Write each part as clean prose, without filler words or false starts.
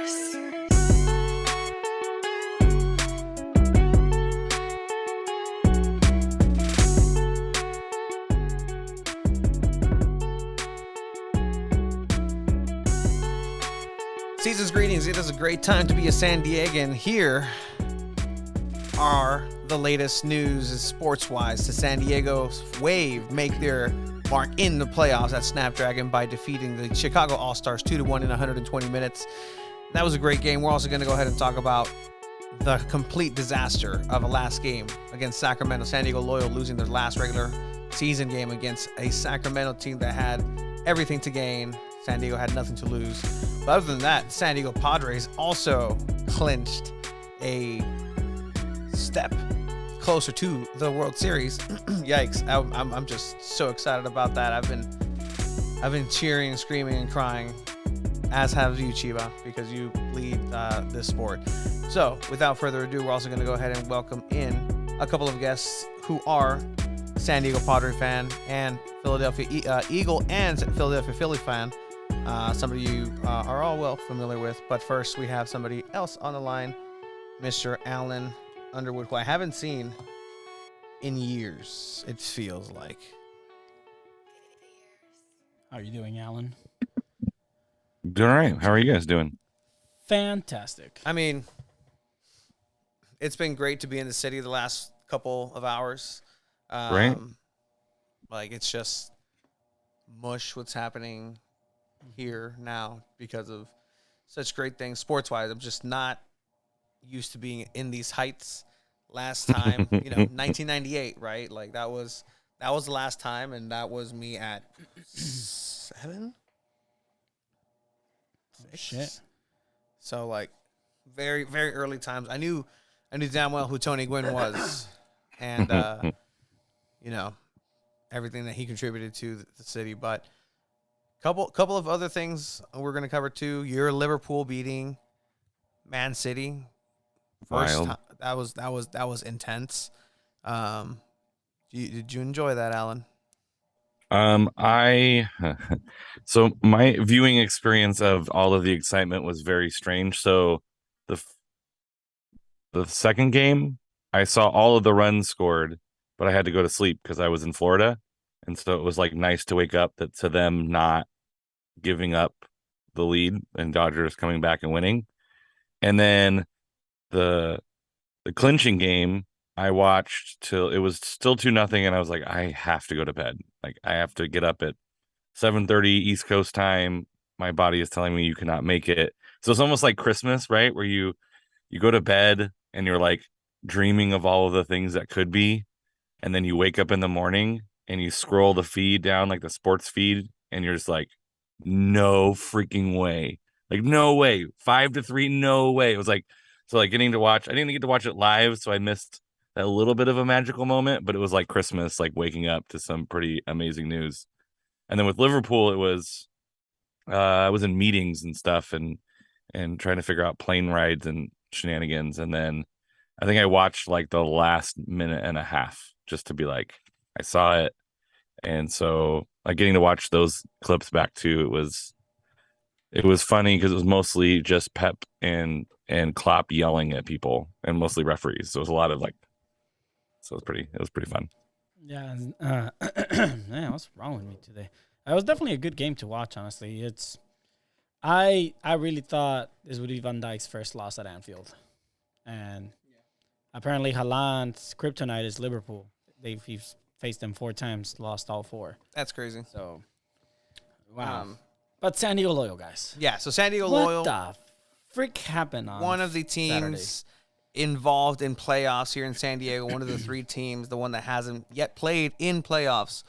Universe. Season's greetings. It is a great time to be a San Diegan. Here are the latest news sports-wise. The San Diego Wave make their mark in the playoffs at Snapdragon by defeating the Chicago All-Stars 2-1 in 120 minutes. That was a great game. We're also going to go ahead and talk about the complete disaster of a last game against Sacramento. San Diego Loyal losing their last regular season game against a Sacramento team that had everything to gain. San Diego had nothing to lose. But other than that, San Diego Padres also clinched a step closer to the World Series. Yikes. I'm just so excited about that. I've been cheering, screaming, and crying, as have you, Chiba, because you lead this sport. So without further ado, we're also going to go ahead and welcome in a couple of guests who are San Diego Padre fan and Philadelphia Eagle and Philadelphia Philly fan. Somebody you are all well familiar with. But first, we have somebody else on the line, Mr. Alan Underwood, who I haven't seen in years, it feels like. How are you doing, Alan? Doing all right. How are you guys doing? Fantastic. I mean, it's been great to be in the city the last couple of hours. Right. Like, it's just mush what's happening here now because of such great things sports-wise. I'm just not used to being in these heights. Last time, 1998, right? Like, that was the last time, and that was me at 7? 6? Shit. So, like, very, very early times. I knew damn well who Tony Gwynn was, and everything that he contributed to the city. But couple of other things we're going to cover too. Your Liverpool beating Man City. Wild. That was intense. Did you enjoy that, Alan? So my viewing experience of all of the excitement was very strange. So the second game, I saw all of the runs scored, but I had to go to sleep because I was in Florida, and so it was like nice to wake up to them not giving up the lead and Dodgers coming back and winning. And then the clinching game, I watched till it was still 2-0, and I was like, I have to go to bed. Like, I have to get up at 7:30 East Coast time. My body is telling me you cannot make it. So it's almost like Christmas, right? Where you go to bed and you're like dreaming of all of the things that could be, and then you wake up in the morning and you scroll the feed down, like the sports feed, and you're just like, no freaking way. Like, no way. 5-3, no way. It was like, so like getting to watch, I didn't get to watch it live, so I missed that little bit of a magical moment, but it was like Christmas, like waking up to some pretty amazing news. And then with Liverpool, it was, I was in meetings and stuff and trying to figure out plane rides and shenanigans. And then I think I watched like the last minute and a half just to be like, I saw it. And so like getting to watch those clips back too, it was funny because it was mostly just Pep and Klopp yelling at people and mostly referees. So it was a lot of like, so it was pretty fun. Yeah. Man, what's wrong with me today? It was definitely a good game to watch, honestly. I really thought this would be Van Dijk's first loss at Anfield. And apparently Haaland's kryptonite is Liverpool. He's faced them 4 times, lost all 4. That's crazy. So, wow. But San Diego Loyal, guys. Yeah, so San Diego What Loyal, the frick happened on one of the teams Saturday? involved in playoffs here in San Diego, one of the 3 teams, the one that hasn't yet played in playoffs,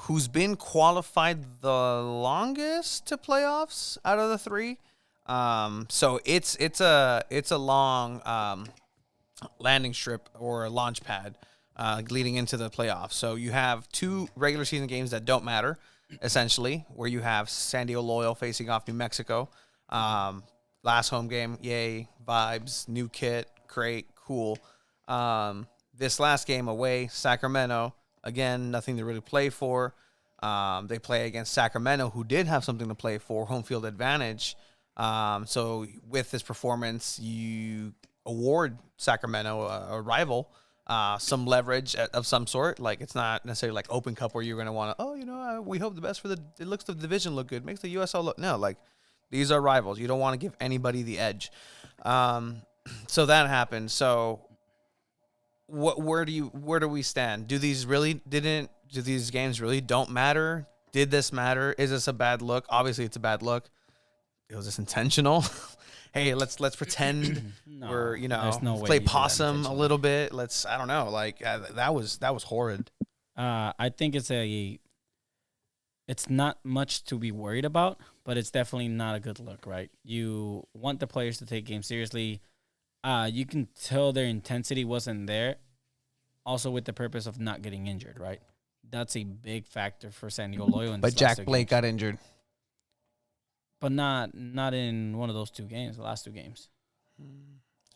who's been qualified the longest to playoffs out of the 3. So it's a long landing strip or a launch pad leading into the playoffs. So you have 2 regular season games that don't matter, essentially, where you have San Diego Loyal facing off New Mexico. Last home game, yay, vibes, new kit, great, cool. This last game away, Sacramento, again, nothing to really play for. They play against Sacramento, who did have something to play for, home field advantage. So with this performance, you award Sacramento, a rival, some leverage of some sort. Like it's not necessarily like Open Cup where you're going to want to, we hope the best for it looks the division look good, makes the USL look. No, like these are rivals. You don't want to give anybody the edge. So that happened. So where do we stand? Do these games really don't matter? Did this matter? Is this a bad look? Obviously, it's a bad look. Was this intentional? Hey, let's pretend No, we're there's no let's way play you do that possum a intentionally. little bit. I don't know. Like that was horrid. I think it's not much to be worried about, but it's definitely not a good look, right? You want the players to take games seriously. You can tell their intensity wasn't there, also with the purpose of not getting injured, right? That's a big factor for San Diego Loyal in But these last two Jack Blake games. got injured. But not in one of those two games, the last two games.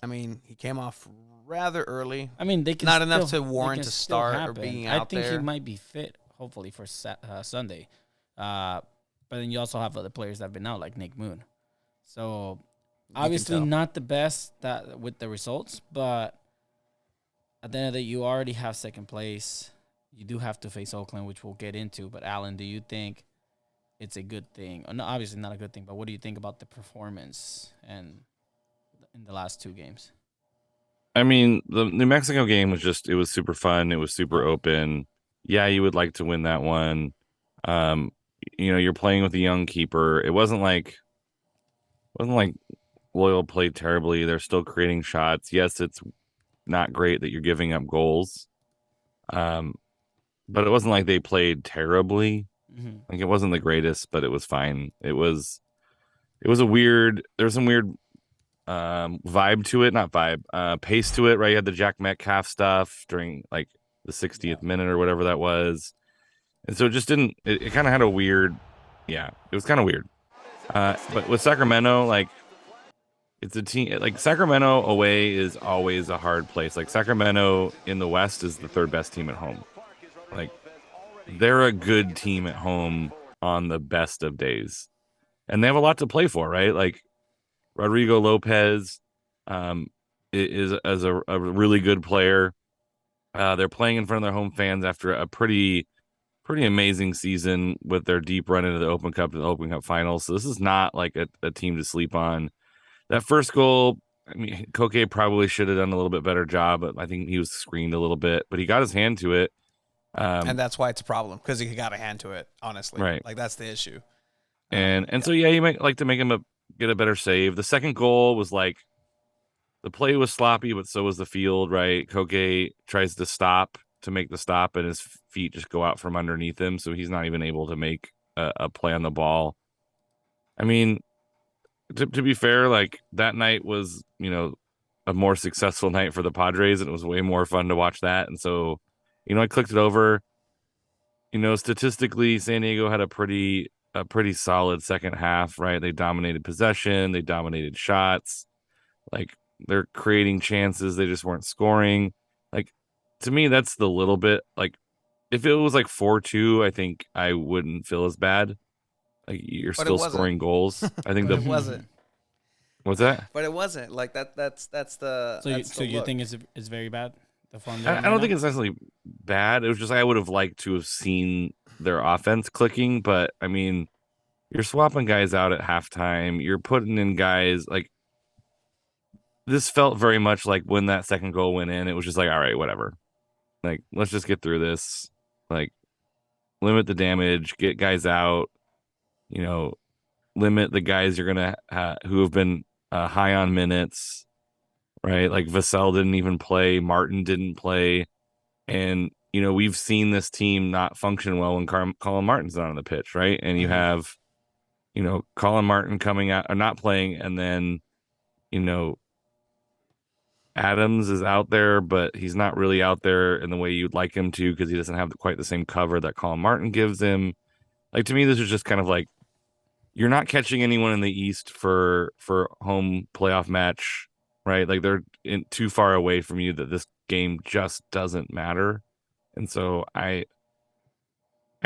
I mean, he came off rather early. I mean, they can Not still, enough to they warrant can a still start or happen. being I out think he there. might be fit, hopefully for Sunday. But then you also have other players that have been out, like Nick Moon. So obviously tell. not the best that with the results, but at the end of the day, you already have second place. You do have to face Oakland, which we'll get into. But Alan, do you think it's a good thing? No, obviously not a good thing. But what do you think about the performance and in the last two games? I mean, the New Mexico game it was super fun. It was super open. Yeah, you would like to win that one. Um, you're playing with a young keeper. It wasn't like Loyal played terribly. They're still creating shots. Yes, it's not great that you're giving up goals. Um, but it wasn't like they played terribly. Mm-hmm. Like it wasn't the greatest, but it was fine. It was a weird. There's some weird vibe to it, not vibe, pace to it, right? You had the Jack Metcalf stuff during like the 60th minute or whatever that was. And so it just didn't it kind of had a weird, yeah, it was kind of weird. But with Sacramento, like it's a team like Sacramento away is always a hard place. Like Sacramento in the West is the third best team at home. Like they're a good team at home on the best of days. And they have a lot to play for, right? Like Rodrigo Lopez is as a really good player. They're playing in front of their home fans after a pretty amazing season with their deep run into the Open Cup and the Open Cup finals. So this is not like a team to sleep on. That first goal, I mean, Koke probably should have done a little bit better job. But I think he was screened a little bit, but he got his hand to it. And that's why it's a problem because he got a hand to it. Honestly, Right. like that's the issue. And so yeah, you might like to make him get a better save. The second goal was like the play was sloppy, but so was the field, right? Koke tries to make the stop, and his feet just go out from underneath him, so he's not even able to make a play on the ball. I mean, to be fair, like that night was, a more successful night for the Padres, and it was way more fun to watch that. And so, I clicked it over. Statistically, San Diego had a pretty solid second half, right? They dominated possession, they dominated shots. Like they're creating chances, they just weren't scoring. Like to me, that's the little bit like if it was like 4-2, I think I wouldn't feel as bad. Like you're But it still wasn't. scoring goals. I think But the it wasn't. what's that? But it wasn't. Like So the you look. think it's very bad the form they're I, in I right don't think now? it's necessarily bad. It was just I would have liked to have seen their offense clicking, but I mean, you're swapping guys out at halftime. You're putting in guys like this felt very much like when that second goal went in, it was just like, all right, whatever. Like, let's just get through this. Like, limit the damage, get guys out, you know, limit the guys you're gonna who have been high on minutes, right? Like Vassell didn't even play, Martin didn't play, and we've seen this team not function well when Colin Martin's not on the pitch, right? And you Mhm. have Colin Martin coming out or not playing, and then you know Adams is out there, but he's not really out there in the way you'd like him to because he doesn't have quite the same cover that Colin Martin gives him. Like to me, this is just kind of like you're not catching anyone in the East for home playoff match, right? Like they're too far away from you that this game just doesn't matter. And so I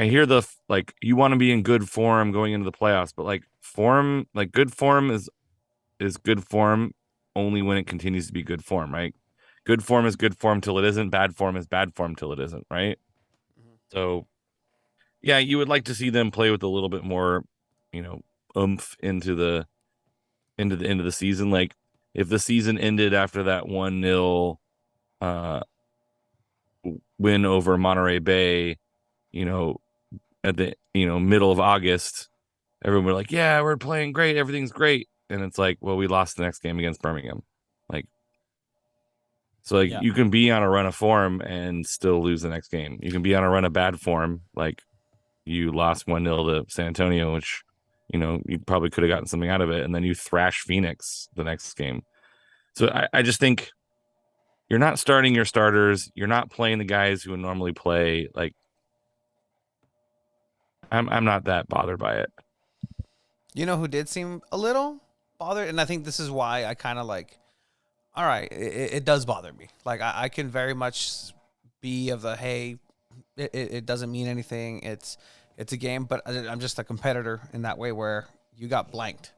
I hear like you want to be in good form going into the playoffs, but like form, like good form is good form only when it continues to be good form, right? Good form is good form till it isn't. Bad form is bad form till it isn't, right? So yeah, you would like to see them play with a little bit more, you know, oomph into the end of the season. Like if the season ended after that 1-0 uh win over Monterey Bay, you know, at the middle of August, everyone were like, "Yeah, we're playing great, everything's great," and it's like, well, we lost the next game against Birmingham. Like, so like Yeah. you can be on a run of form and still lose the next game. You can be on a run of bad form, like you lost 1-0 to San Antonio, which you probably could have gotten something out of it, and then you thrash Phoenix the next game. So I just think you're not starting your starters. You're not playing the guys who would normally play. Like I'm not that bothered by it. You know who did seem a little bothered, and I think this is why I kind of like. All right, it does bother me. Like I can very much be of the hey, it doesn't mean anything. It's a game, but I'm just a competitor in that way where you got blanked.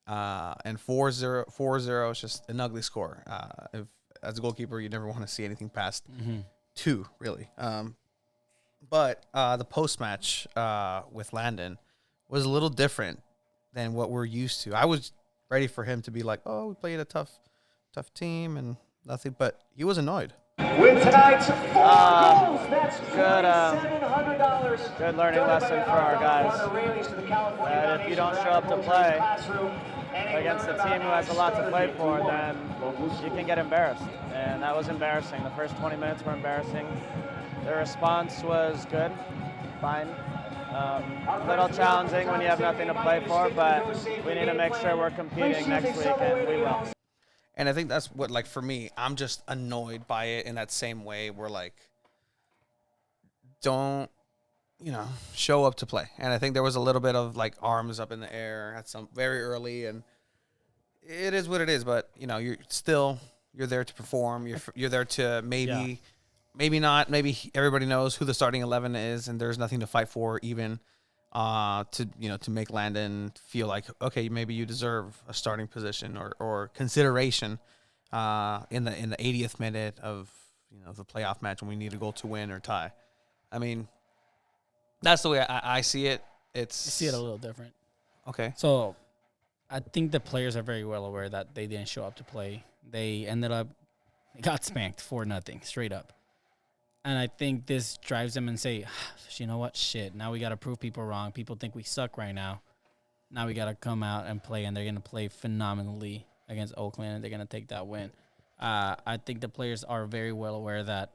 And 4-0 is just an ugly score. If as a goalkeeper, you never want to see anything past two, really. But the post match with Landon was a little different than what we're used to. I was ready for him to be like, "Oh, we played a tough team and nothing," but he was annoyed. With tonight's four goals, that's good, $2,700. good learning lesson for our guys. That if you don't show up to play against a team who has a lot to play for, then you can get embarrassed. And that was embarrassing. The first 20 minutes were embarrassing. The response was good, fine. A little challenging when you have nothing to play for, but we need to make sure we're competing next week, and we will. And I think that's what, like, for me, I'm just annoyed by it in that same way where, like, don't, show up to play. And I think there was a little bit of, like, arms up in the air at some very early, and it is what it is. But, you're there to perform. You're there to maybe not. Maybe everybody knows who the starting 11 is, and there's nothing to fight for even. To make Landon feel like, okay, maybe you deserve a starting position or consideration in the 80th minute of the playoff match when we need a goal to win or tie. I mean, that's the way I see it. I see it a little different. Okay. So I think the players are very well aware that they didn't show up to play. They got spanked 4-0 straight up. And I think this drives them and say, you know what, shit, now we got to prove people wrong. People think we suck right now. Now we got to come out and play, and they're going to play phenomenally against Oakland, and they're going to take that win. I think the players are very well aware that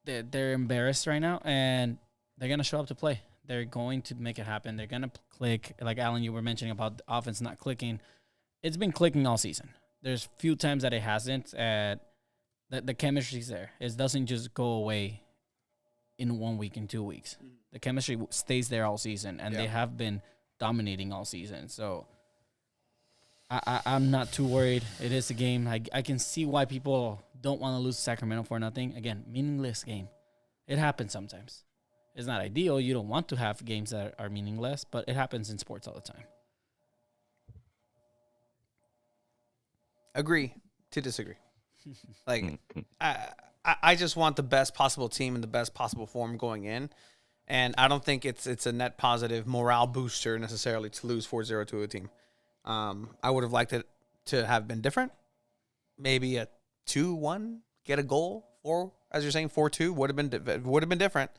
they're embarrassed right now, and they're going to show up to play. They're going to make it happen. They're going to click. Like, Alan, you were mentioning about the offense not clicking. It's been clicking all season. There's few times that it hasn't, and the chemistry's there. It doesn't just go away in 1 week, in 2 weeks. The chemistry stays there all season, and they have been dominating all season. So I'm not too worried. It is a game. I can see why people don't want to lose Sacramento 4-0. Again, meaningless game. It happens sometimes. It's not ideal. You don't want to have games that are meaningless, but it happens in sports all the time. Agree to disagree. Like, I just want the best possible team and the best possible form going in. And I don't think it's a net positive morale booster necessarily to lose 4-0 to a team. I would have liked it to have been different. Maybe a 2-1, get a goal, or as you're saying, 4-2 would have been different.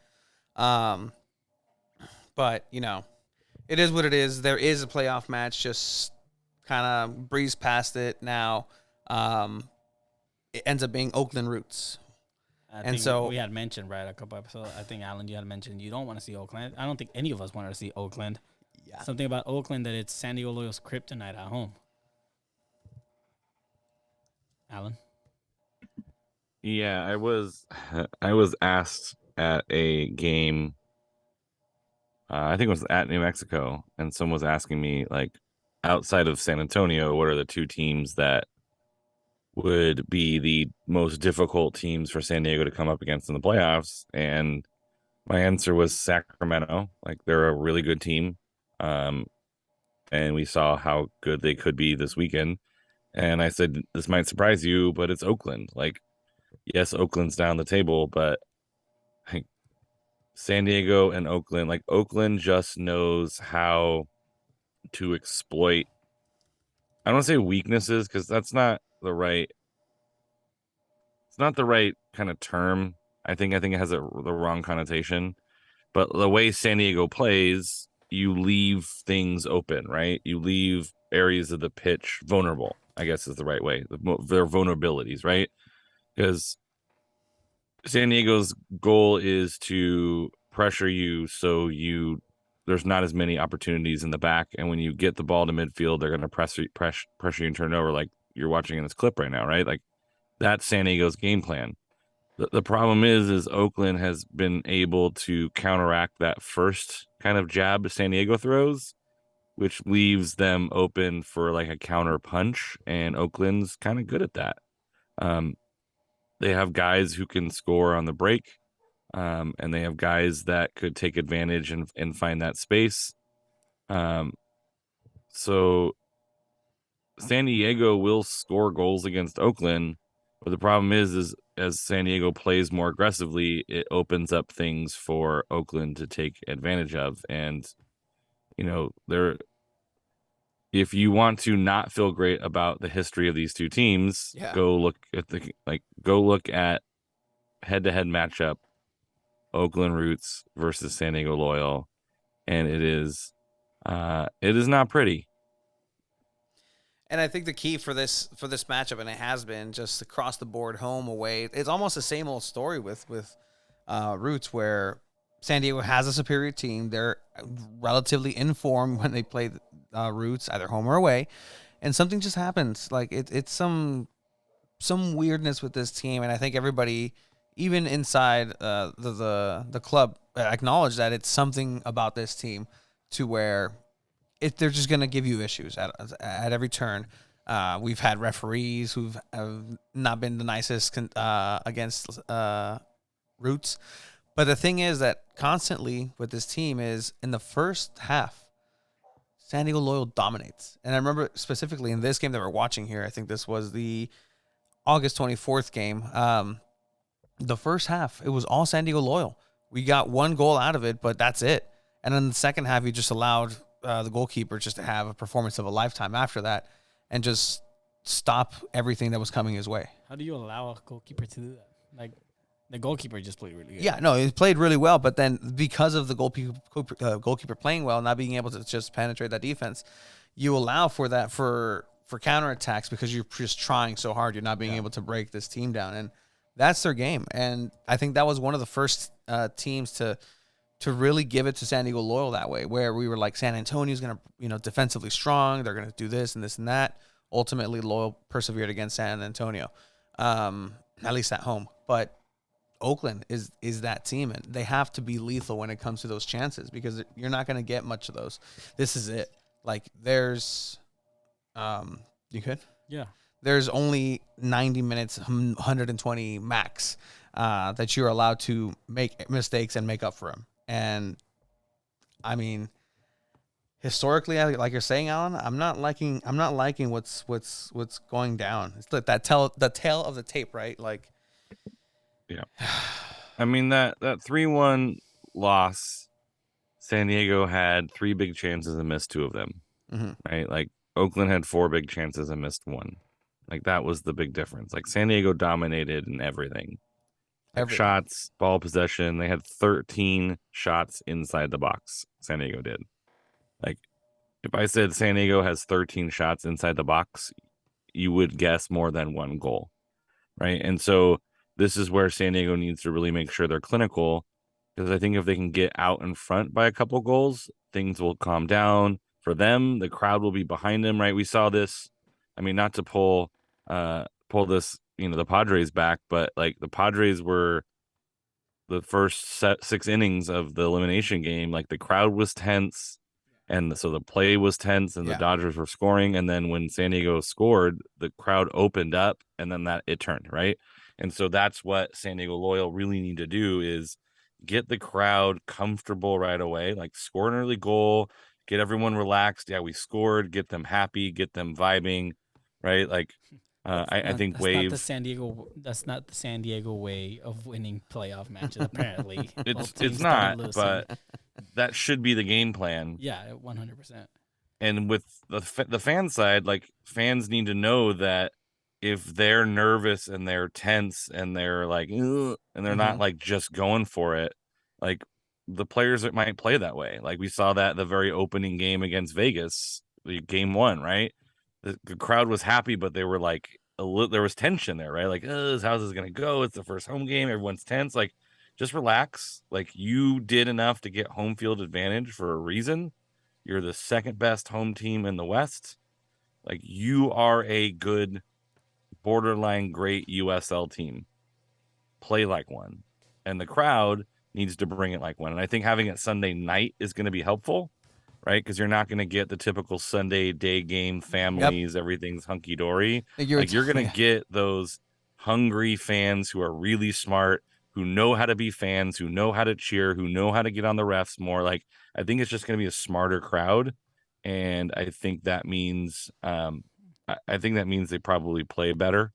But it is what it is. There is a playoff match. Just kind of breeze past it now. It ends up being Oakland roots. I think we had mentioned, right, a couple episodes. I think, Alan, you had mentioned you don't want to see Oakland. I don't think any of us wanted to see Oakland. Yeah. Something about Oakland that it's San Diego Loyal's kryptonite at home. Alan? Yeah, I was asked at a game. I think it was at New Mexico, and someone was asking me, like, outside of San Antonio, what are the two teams that would be the most difficult teams for San Diego to come up against in the playoffs? And My answer was Sacramento. Like they're a really good team. Um, and we saw how good they could be this weekend. And I said, this might surprise you, but it's Oakland. Like, yes, Oakland's down the table, but like San Diego and Oakland, like Oakland just knows how to exploit. I don't want to say weaknesses because that's not the right. It's not the right kind of term. I think it has the wrong connotation. But the way San Diego plays, you leave things open, right? You leave areas of the pitch vulnerable, I guess is the right way. Their vulnerabilities, right? Because San Diego's goal is to pressure you so there's not as many opportunities in the back. And when you get the ball to midfield, they're going to pressure you and turn it over like you're watching in this clip right now, right? Like that's San Diego's game plan. The problem is Oakland has been able to counteract that first kind of jab San Diego throws, which leaves them open for like a counter punch, and Oakland's kind of good at that. Um, they have guys who can score on the break, and they have guys that could take advantage and find that space. So San Diego will score goals against Oakland, but the problem is as San Diego plays more aggressively, it opens up things for Oakland to take advantage of. And they're if you want to not feel great about the history of these two teams, Yeah. go look at head-to-head matchup Oakland Roots versus San Diego Loyal, and it is not pretty. And I think the key for this matchup, and it has been just across the board, home, away, it's almost the same old story with Roots, where San Diego has a superior team. They're relatively informed when they play Roots, either home or away, and something just happens. Like it's some weirdness with this team, and I think everybody, even inside the club, acknowledge that it's something about this team to where they're just going to give you issues at every turn. We've had referees who've not been the nicest against Roots. But the thing is that constantly with this team is in the first half, San Diego Loyal dominates. And I remember specifically in this game that we're watching here, I think this was the August 24th game. The first half, it was all San Diego Loyal. We got one goal out of it, but that's it. And then the second half, you just allowed the goalkeeper just to have a performance of a lifetime after that and just stop everything that was coming his way. How do you allow a goalkeeper to do that? Like, the goalkeeper just played really good. Yeah, no, he played really well, but then because of the goalkeeper playing well, not being able to just penetrate that defense, you allow for that for counterattacks because you're just trying so hard. You're not being able to break this team down, and that's their game. And I think that was one of the first teams to really give it to San Diego Loyal that way, where we were like, San Antonio's going to, defensively strong. They're going to do this and this and that. Ultimately, Loyal persevered against San Antonio, at least at home. But Oakland is that team, and they have to be lethal when it comes to those chances because you're not going to get much of those. This is it. Like there's, you could? Yeah. There's only 90 minutes, 120 max, that you're allowed to make mistakes and make up for them. And I mean, historically, like you're saying, Alan, I'm not liking what's going down. It's like the tail of the tape, right? Like, yeah. I mean that 3-1 loss, San Diego had 3 big chances and missed 2 of them. Mm-hmm. Right? Like Oakland had 4 big chances and missed 1. Like that was the big difference. Like San Diego dominated in everything. Like shots, ball possession. They had 13 shots inside the box. San Diego did. Like if I said San Diego has 13 shots inside the box, you would guess more than 1 goal. Right? And so this is where San Diego needs to really make sure they're clinical, because I think if they can get out in front by a couple goals, things will calm down for them. The crowd will be behind them, right? We saw this. I mean, not to pull this, the Padres back, but like the Padres were the first 6 innings of the elimination game. Like the crowd was tense, and so the play was tense, and the Dodgers were scoring. And then when San Diego scored, the crowd opened up, and then it turned, right? And so that's what San Diego Loyal really need to do is get the crowd comfortable right away, like score an early goal, get everyone relaxed. Yeah, we scored, get them happy, get them vibing, right? Like I think Wave That's not the San Diego way of winning playoff matches. Apparently, both it's teams started not, losing. but that should be the game plan. Yeah, 100%. And with the fan side, like fans need to know that if they're nervous and they're tense and they're like, "Ugh," and they're not like just going for it, like the players that might play that way. Like we saw that the very opening game against Vegas, game 1, right? The crowd was happy, but they were like there was tension there, right? Like, how's this gonna go? It's the first home game, everyone's tense. Like, just relax. Like you did enough to get home field advantage for a reason. You're the second best home team in the West. Like you are a good, borderline great USL team. Play like one. And the crowd needs to bring it like one. And I think having it Sunday night is going to be helpful, right? Because you're not going to get the typical Sunday day game families, everything's hunky dory. You're going to get those hungry fans who are really smart, who know how to be fans, who know how to cheer, who know how to get on the refs more. Like, I think it's just going to be a smarter crowd. And I think that means, I think that means they probably play better.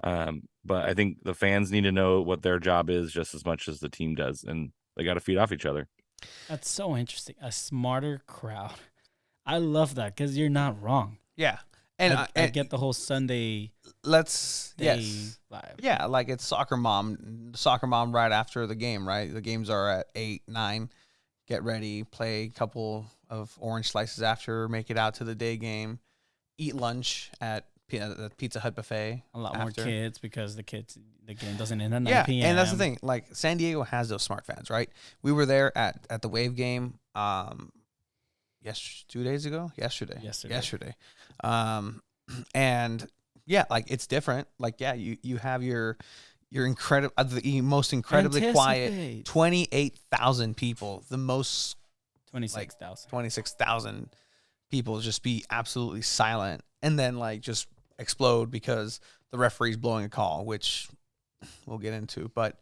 But I think the fans need to know what their job is just as much as the team does, and they got to feed off each other. That's so interesting. A smarter crowd. I love that because you're not wrong. Yeah. And I get the whole Sunday vibe. Yeah, like it's soccer mom right after the game, right? The games are at 8, 9. Get ready, play a couple of orange slices after, make it out to the day game, eat lunch at the Pizza Hut buffet. A lot more kids because the game doesn't end at 9 p.m. And that's the thing. Like San Diego has those smart fans, right? We were there at the Wave game 2 days ago? Yesterday. And yeah, like it's different. Like, yeah, you have your incredible, the most incredibly quiet 28,000 people, the most 26,000 people just be absolutely silent and then like just explode because the referee's blowing a call, which we'll get into. But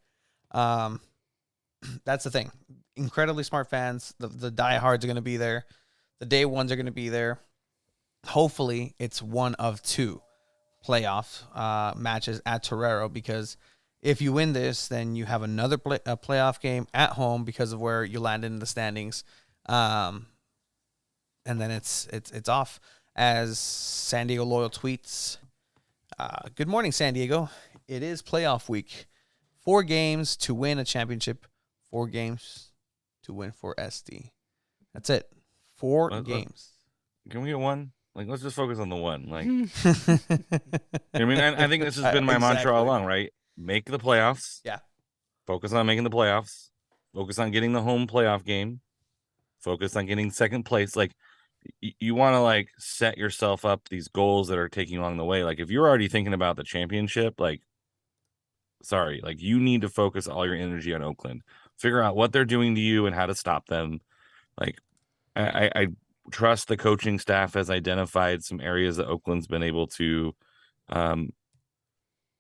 that's the thing. Incredibly smart fans. The diehards are going to be there. The day ones are going to be there. Hopefully, it's one of 2 playoff matches at Torero, because if you win this, then you have another playoff game at home because of where you land in the standings. And then it's off. As San Diego Loyal tweets, good morning, San Diego. It is playoff week. 4 games to win a championship. 4 games to win for SD. That's it. 4 games. Can we get one? Like, let's just focus on the one. Like, I mean, I think this has been my mantra all along, right? Make the playoffs. Yeah. Focus on making the playoffs. Focus on getting the home playoff game. Focus on getting second place. Like, you want to like set yourself up these goals that are taking along the way. Like, if you're already thinking about the championship, like, sorry, like you need to focus all your energy on Oakland. Figure out what they're doing to you and how to stop them. Like, I trust the coaching staff has identified some areas that Oakland's been able to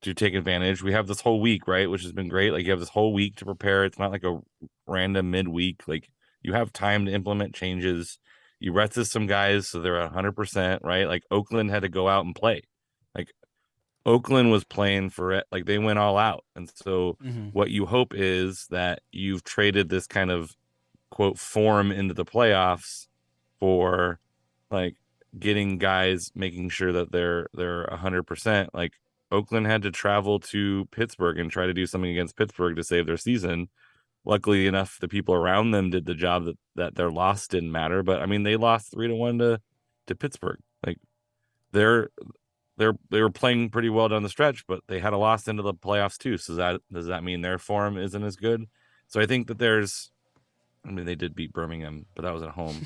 take advantage. We have this whole week, right, which has been great. Like, you have this whole week to prepare. It's not like a random midweek. Like, you have time to implement changes. You rested some guys so they're 100%, right? Like, Oakland had to go out and play. Like, Oakland was playing for it. Like, they went all out. And so what you hope is that you've traded this kind of, quote, form into the playoffs for, like, getting guys, making sure that they're 100%. Like, Oakland had to travel to Pittsburgh and try to do something against Pittsburgh to save their season. Luckily enough, the people around them did the job that their loss didn't matter. But I mean, they lost 3-1 to Pittsburgh. Like, they were playing pretty well down the stretch, but they had a loss into the playoffs too. So does that mean their form isn't as good? So I think that they did beat Birmingham, but that was at home,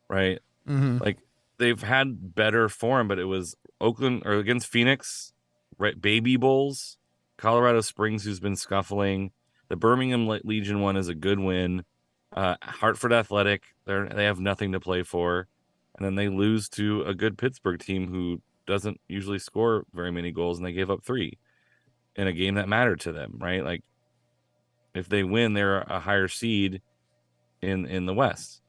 right? Like, they've had better form, but it was Oakland or against Phoenix, right? Baby Bowls, Colorado Springs, who's been scuffling. The Birmingham Legion one is a good win. Hartford Athletic, they have nothing to play for. And then they lose to a good Pittsburgh team who doesn't usually score very many goals, and they gave up 3 in a game that mattered to them, right? Like, if they win, they're a higher seed in the West,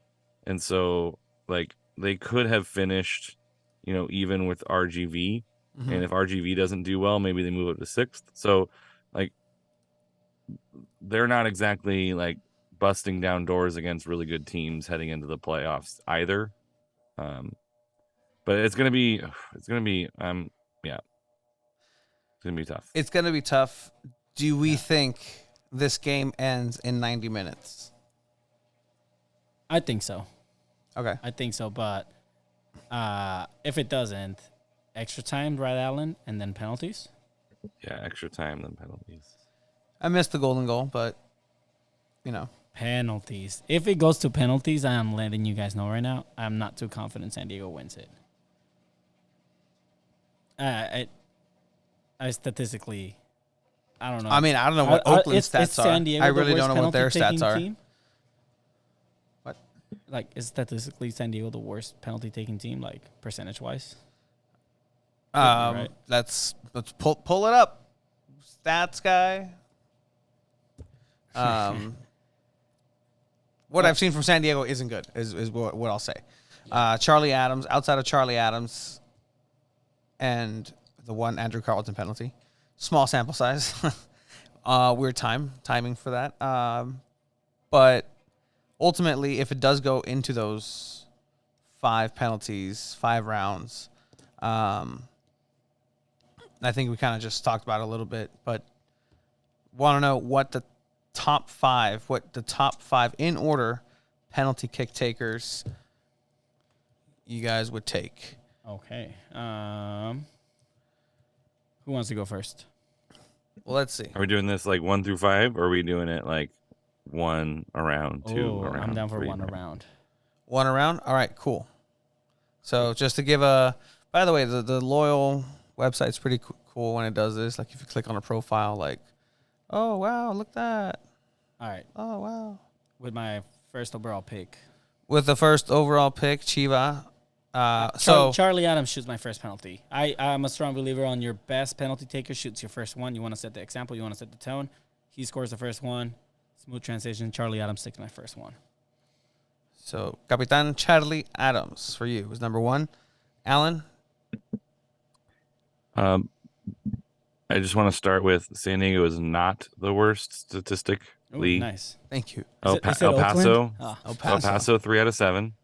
and so like they could have finished, even with RGV, and if RGV doesn't do well, maybe they move up to 6th. So like they're not exactly like busting down doors against really good teams heading into the playoffs either. But it's gonna be yeah, it's gonna be tough. It's going to be tough. Do we think this game ends in 90 minutes? I think so. Okay. I think so, but if it doesn't, extra time, right, Allen, and then penalties? Yeah, extra time than penalties. I missed the golden goal, but, Penalties. If it goes to penalties, I am letting you guys know right now, I'm not too confident San Diego wins it. I statistically, I don't know. I mean, I don't know what Oakland's Is stats San are. Diego I the really don't worst know what their penalty-taking stats are. team? What? Like, is statistically San Diego the worst penalty-taking team, like, percentage-wise? Right. Let's pull it up. Stats guy. What I've seen from San Diego isn't good, is what I'll say. Charlie Adams, outside of Charlie Adams and the one Andrew Carlton penalty, small sample size. Weird timing for that. But ultimately, if it does go into those 5 penalties, 5 rounds, I think we kind of just talked about it a little bit, but want to know what the top 5 in order penalty kick takers you guys would take. Okay. Who wants to go first? Well, let's see. Are we doing this like 1 through 5, or are we doing it like 1 around, 2 around? I'm down for 3 1 around. 1 around? All right, cool. So just to give by the way, the Loyal website's pretty cool when it does this. Like if you click on a profile, like, oh, wow, look at that. All right. Oh, wow. With my first overall pick. With the first overall pick, Chiva. So Charlie Adams shoots my first penalty. I'm a strong believer on your best penalty taker shoots your first one. You want to set the example. You want to set the tone. He scores the first one. Smooth transition. Charlie Adams takes my first one. So Capitan Charlie Adams for you was number 1. Alan? I just want to start with San Diego is not the worst statistically. Ooh, nice. Thank you. El Paso. Oh. El El Paso 3 out of 7.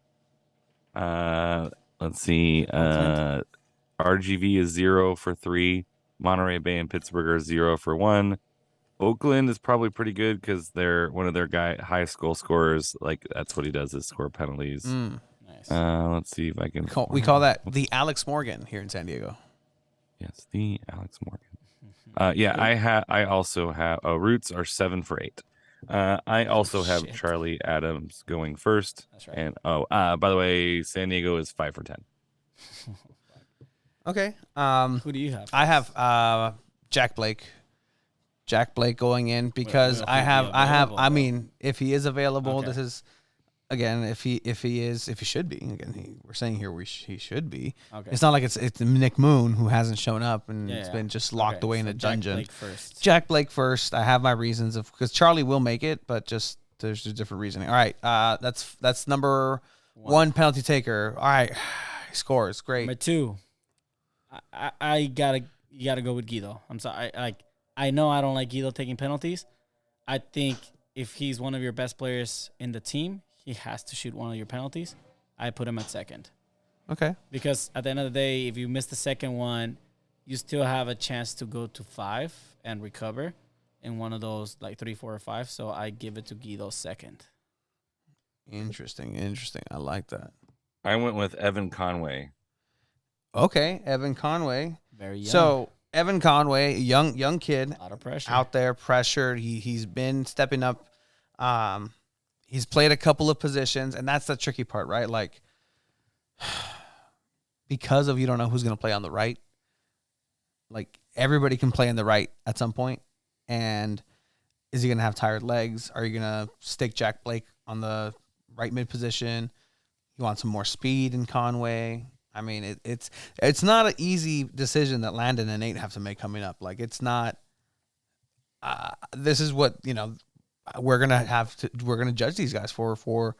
Let's see. RGV is 0 for 3. Monterey Bay and Pittsburgh are 0 for 1. Oakland is probably pretty good because they're one of their highest goal scorers. Like that's what he does is score penalties. Nice. Let's see if I can. We call that the Alex Morgan here in San Diego. Yes, the Alex Morgan. I also have Roots are 7 for 8. I also have Charlie Adams going first. That's right. And by the way, San Diego is 5 for 10. Okay. Who do you have? I have Jack Blake. Jack Blake going in because Will I he have be available, I though? mean, if he is available, Okay. this is again if he should be. Again, we're saying here he should be. Okay. It's not like it's Nick Moon who hasn't shown up and Yeah, it's yeah. been just locked Okay, away in so a Jack dungeon. Blake first. Jack Blake first. I have my reasons because Charlie will make it, but just there's a different reasoning. All right, that's number 1 penalty taker. All right, he scores great. Number 2, you gotta go with Guido. I'm sorry. I know I don't like Guido taking penalties. I think if he's one of your best players in the team, he has to shoot one of your penalties. I put him at second. Okay. Because at the end of the day, if you miss the second one, you still have a chance to go to 5 and recover in one of those, like 3, 4, or 5. So I give it to Guido second. Interesting. I like that. I went with Evan Conway. Okay, Evan Conway. Very young. So Evan Conway, young kid, A lot of pressure. out there, pressured. He's been stepping up. He's played a couple of positions, and that's the tricky part, right? Like, because of you don't know who's going to play on the right. Like everybody can play on the right at some point, and is he going to have tired legs? Are you going to stick Jack Blake on the right mid position? You want some more speed in Conway. I mean, it's not an easy decision that Landon and Nate have to make coming up. Like, it's not. This is what we're gonna judge these guys for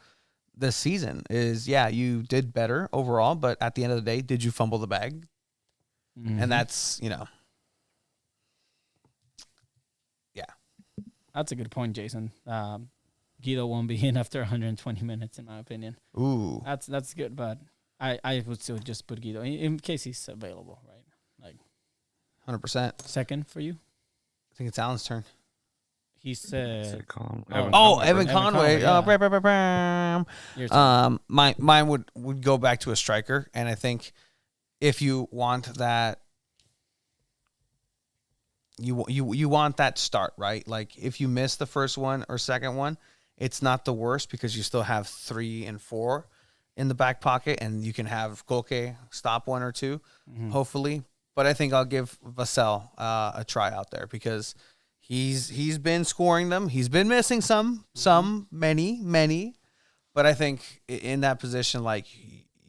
this season. Is you did better overall, but at the end of the day, did you fumble the bag? And that's That's a good point, Jason. Guido won't be in after 120 minutes, in my opinion. Ooh, That's good, but I would still just put Guido in case he's available, right? Like 100%. second for you. I think it's Alan's turn. He said, Evan Conway. yeah. Your turn. Mine would go back to a striker, and I think if you want that, you want that start, right? Like if you miss the first one or second one, it's not the worst because you still have 3 and 4 in the back pocket, and you can have Koke stop 1 or 2, hopefully. But I think I'll give Vassell a try out there because he's been scoring them. He's been missing some, many. But I think in that position, like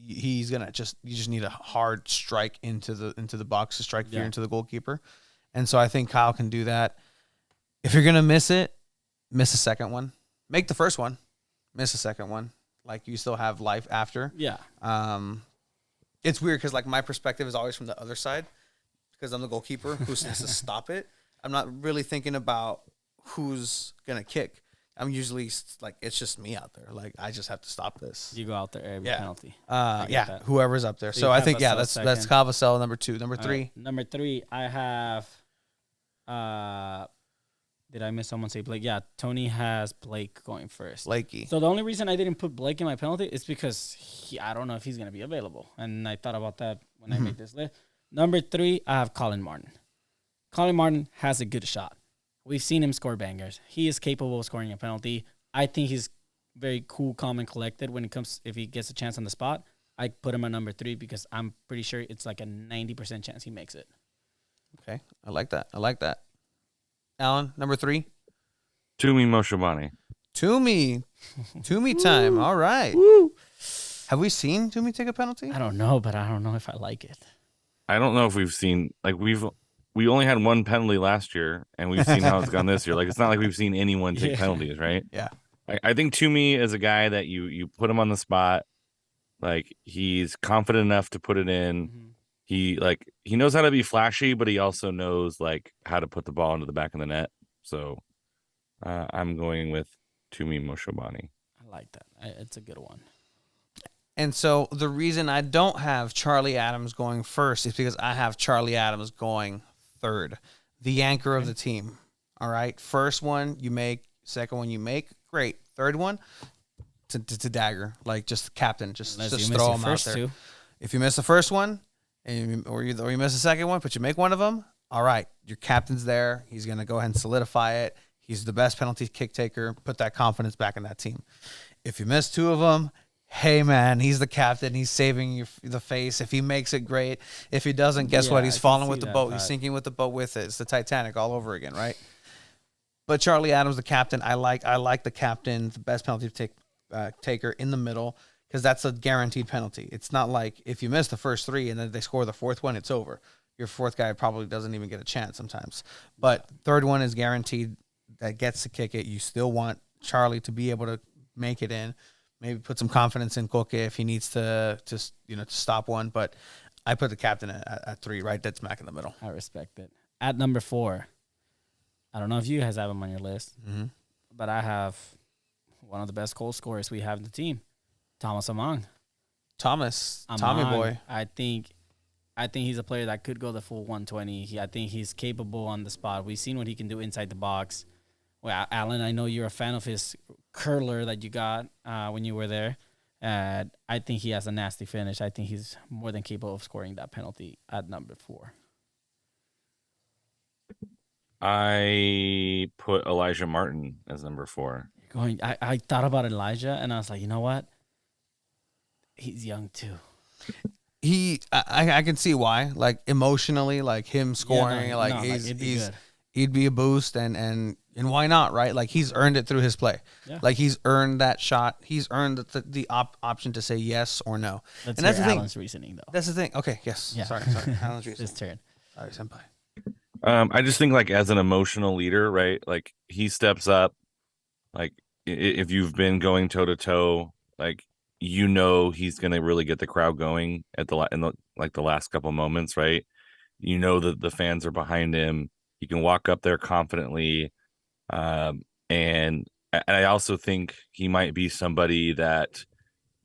he's gonna you just need a hard strike into the box to strike fear into the goalkeeper. And so I think Kyle can do that. If you're going to miss it, miss a second one. Make the first one. Miss a second one. Like, you still have life after. Yeah. It's weird because, like, my perspective is always from the other side because I'm the goalkeeper who has to stop it. I'm not really thinking about who's going to kick. I'm usually, like, it's just me out there. Like, I just have to stop this. You go out there every penalty. Whoever's up there. So I think, that's Kyle Vassell, number 2. Number 3. Right. Number 3, I have... did I miss someone say Blake? Yeah, Tony has Blake going first. Blakey. So the only reason I didn't put Blake in my penalty is because I don't know if he's going to be available. And I thought about that when I made this list. Number 3, I have Colin Martin. Colin Martin has a good shot. We've seen him score bangers. He is capable of scoring a penalty. I think he's very cool, calm, and collected when it comes if he gets a chance on the spot. I put him at number 3 because I'm pretty sure it's like a 90% chance he makes it. Okay, I like that. Alan, number 3. Tumi Moshobani. Toomey time. All right. Woo. Have we seen Toomey take a penalty? I don't know, but I don't know if I like it. I don't know if we've seen we only had 1 penalty last year, and we've seen how it's gone this year. Like it's not like we've seen anyone take penalties, right? Yeah. I think Toomey is a guy that you put him on the spot, like he's confident enough to put it in. Mm-hmm. He knows how to be flashy, but he also knows like how to put the ball into the back of the net. So I'm going with Tumi Moshobani. I like that. It's a good one. And so the reason I don't have Charlie Adams going first is because I have Charlie Adams going third, the anchor of the team. All right. First one you make, second one you make. Great. Third one to dagger, like just captain, just throw him out there. 2. If you miss the first one, or you miss the second one, but you make one of them, all right, your captain's there. He's going to go ahead and solidify it. He's the best penalty kick taker. Put that confidence back in that team. If you miss 2 of them, hey, man, he's the captain. He's saving the face. If he makes it, great. If he doesn't, guess what? He's falling with the boat. He's sinking with the boat with it. It's the Titanic all over again, right? But Charlie Adams, the captain, I like the captain, the best penalty taker in the middle, because that's a guaranteed penalty. It's not like if you miss the first 3 and then they score the 4th one, it's over. Your 4th guy probably doesn't even get a chance sometimes. But 3rd one is guaranteed that gets to kick it. You still want Charlie to be able to make it in. Maybe put some confidence in Koke if he needs to stop one. But I put the captain at 3, right? Dead smack in the middle. I respect it. At number 4, I don't know if you guys have him on your list, but I have one of the best goal scorers we have in the team, Thomas Amang. Tommy boy. I think he's a player that could go the full 120. I think he's capable on the spot. We've seen what he can do inside the box. Well, Alan, I know you're a fan of his curler that you got when you were there. I think he has a nasty finish. I think he's more than capable of scoring that penalty at number 4. I put Elijah Martin as number 4. I thought about Elijah, and I was like, you know what? He's young too. I can see why. Like emotionally, like him scoring, he'd be a boost, and why not, right? Like he's earned it through his play. Yeah. Like he's earned that shot. He's earned the option to say yes or no. That's the Alan's reasoning, though. That's the thing. Okay, yes. Yeah. Sorry. Alan's reasoning. His turn. Sorry, senpai. I just think like as an emotional leader, right? Like he steps up Like if you've been going toe to toe, like he's gonna really get the crowd going at the last couple moments, right? You know that the fans are behind him. He can walk up there confidently, and I also think he might be somebody that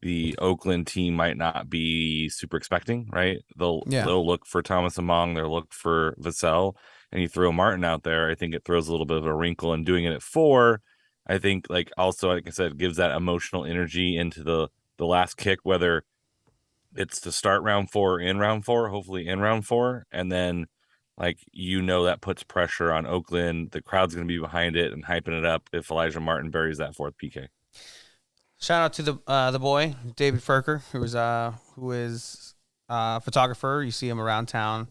the Oakland team might not be super expecting, right? Yeah. They'll look for Thomas Among, they'll look for Vassell, and you throw Martin out there. I think it throws a little bit of a wrinkle, and doing it at 4, I think like also like I said, gives that emotional energy into the last kick, whether it's to start round 4 or in round 4, hopefully in round 4, and then like that puts pressure on Oakland. The crowd's going to be behind it and hyping it up if Elijah Martin buries that 4th PK. Shout out to the boy David Ferker, who is a photographer. You see him around town.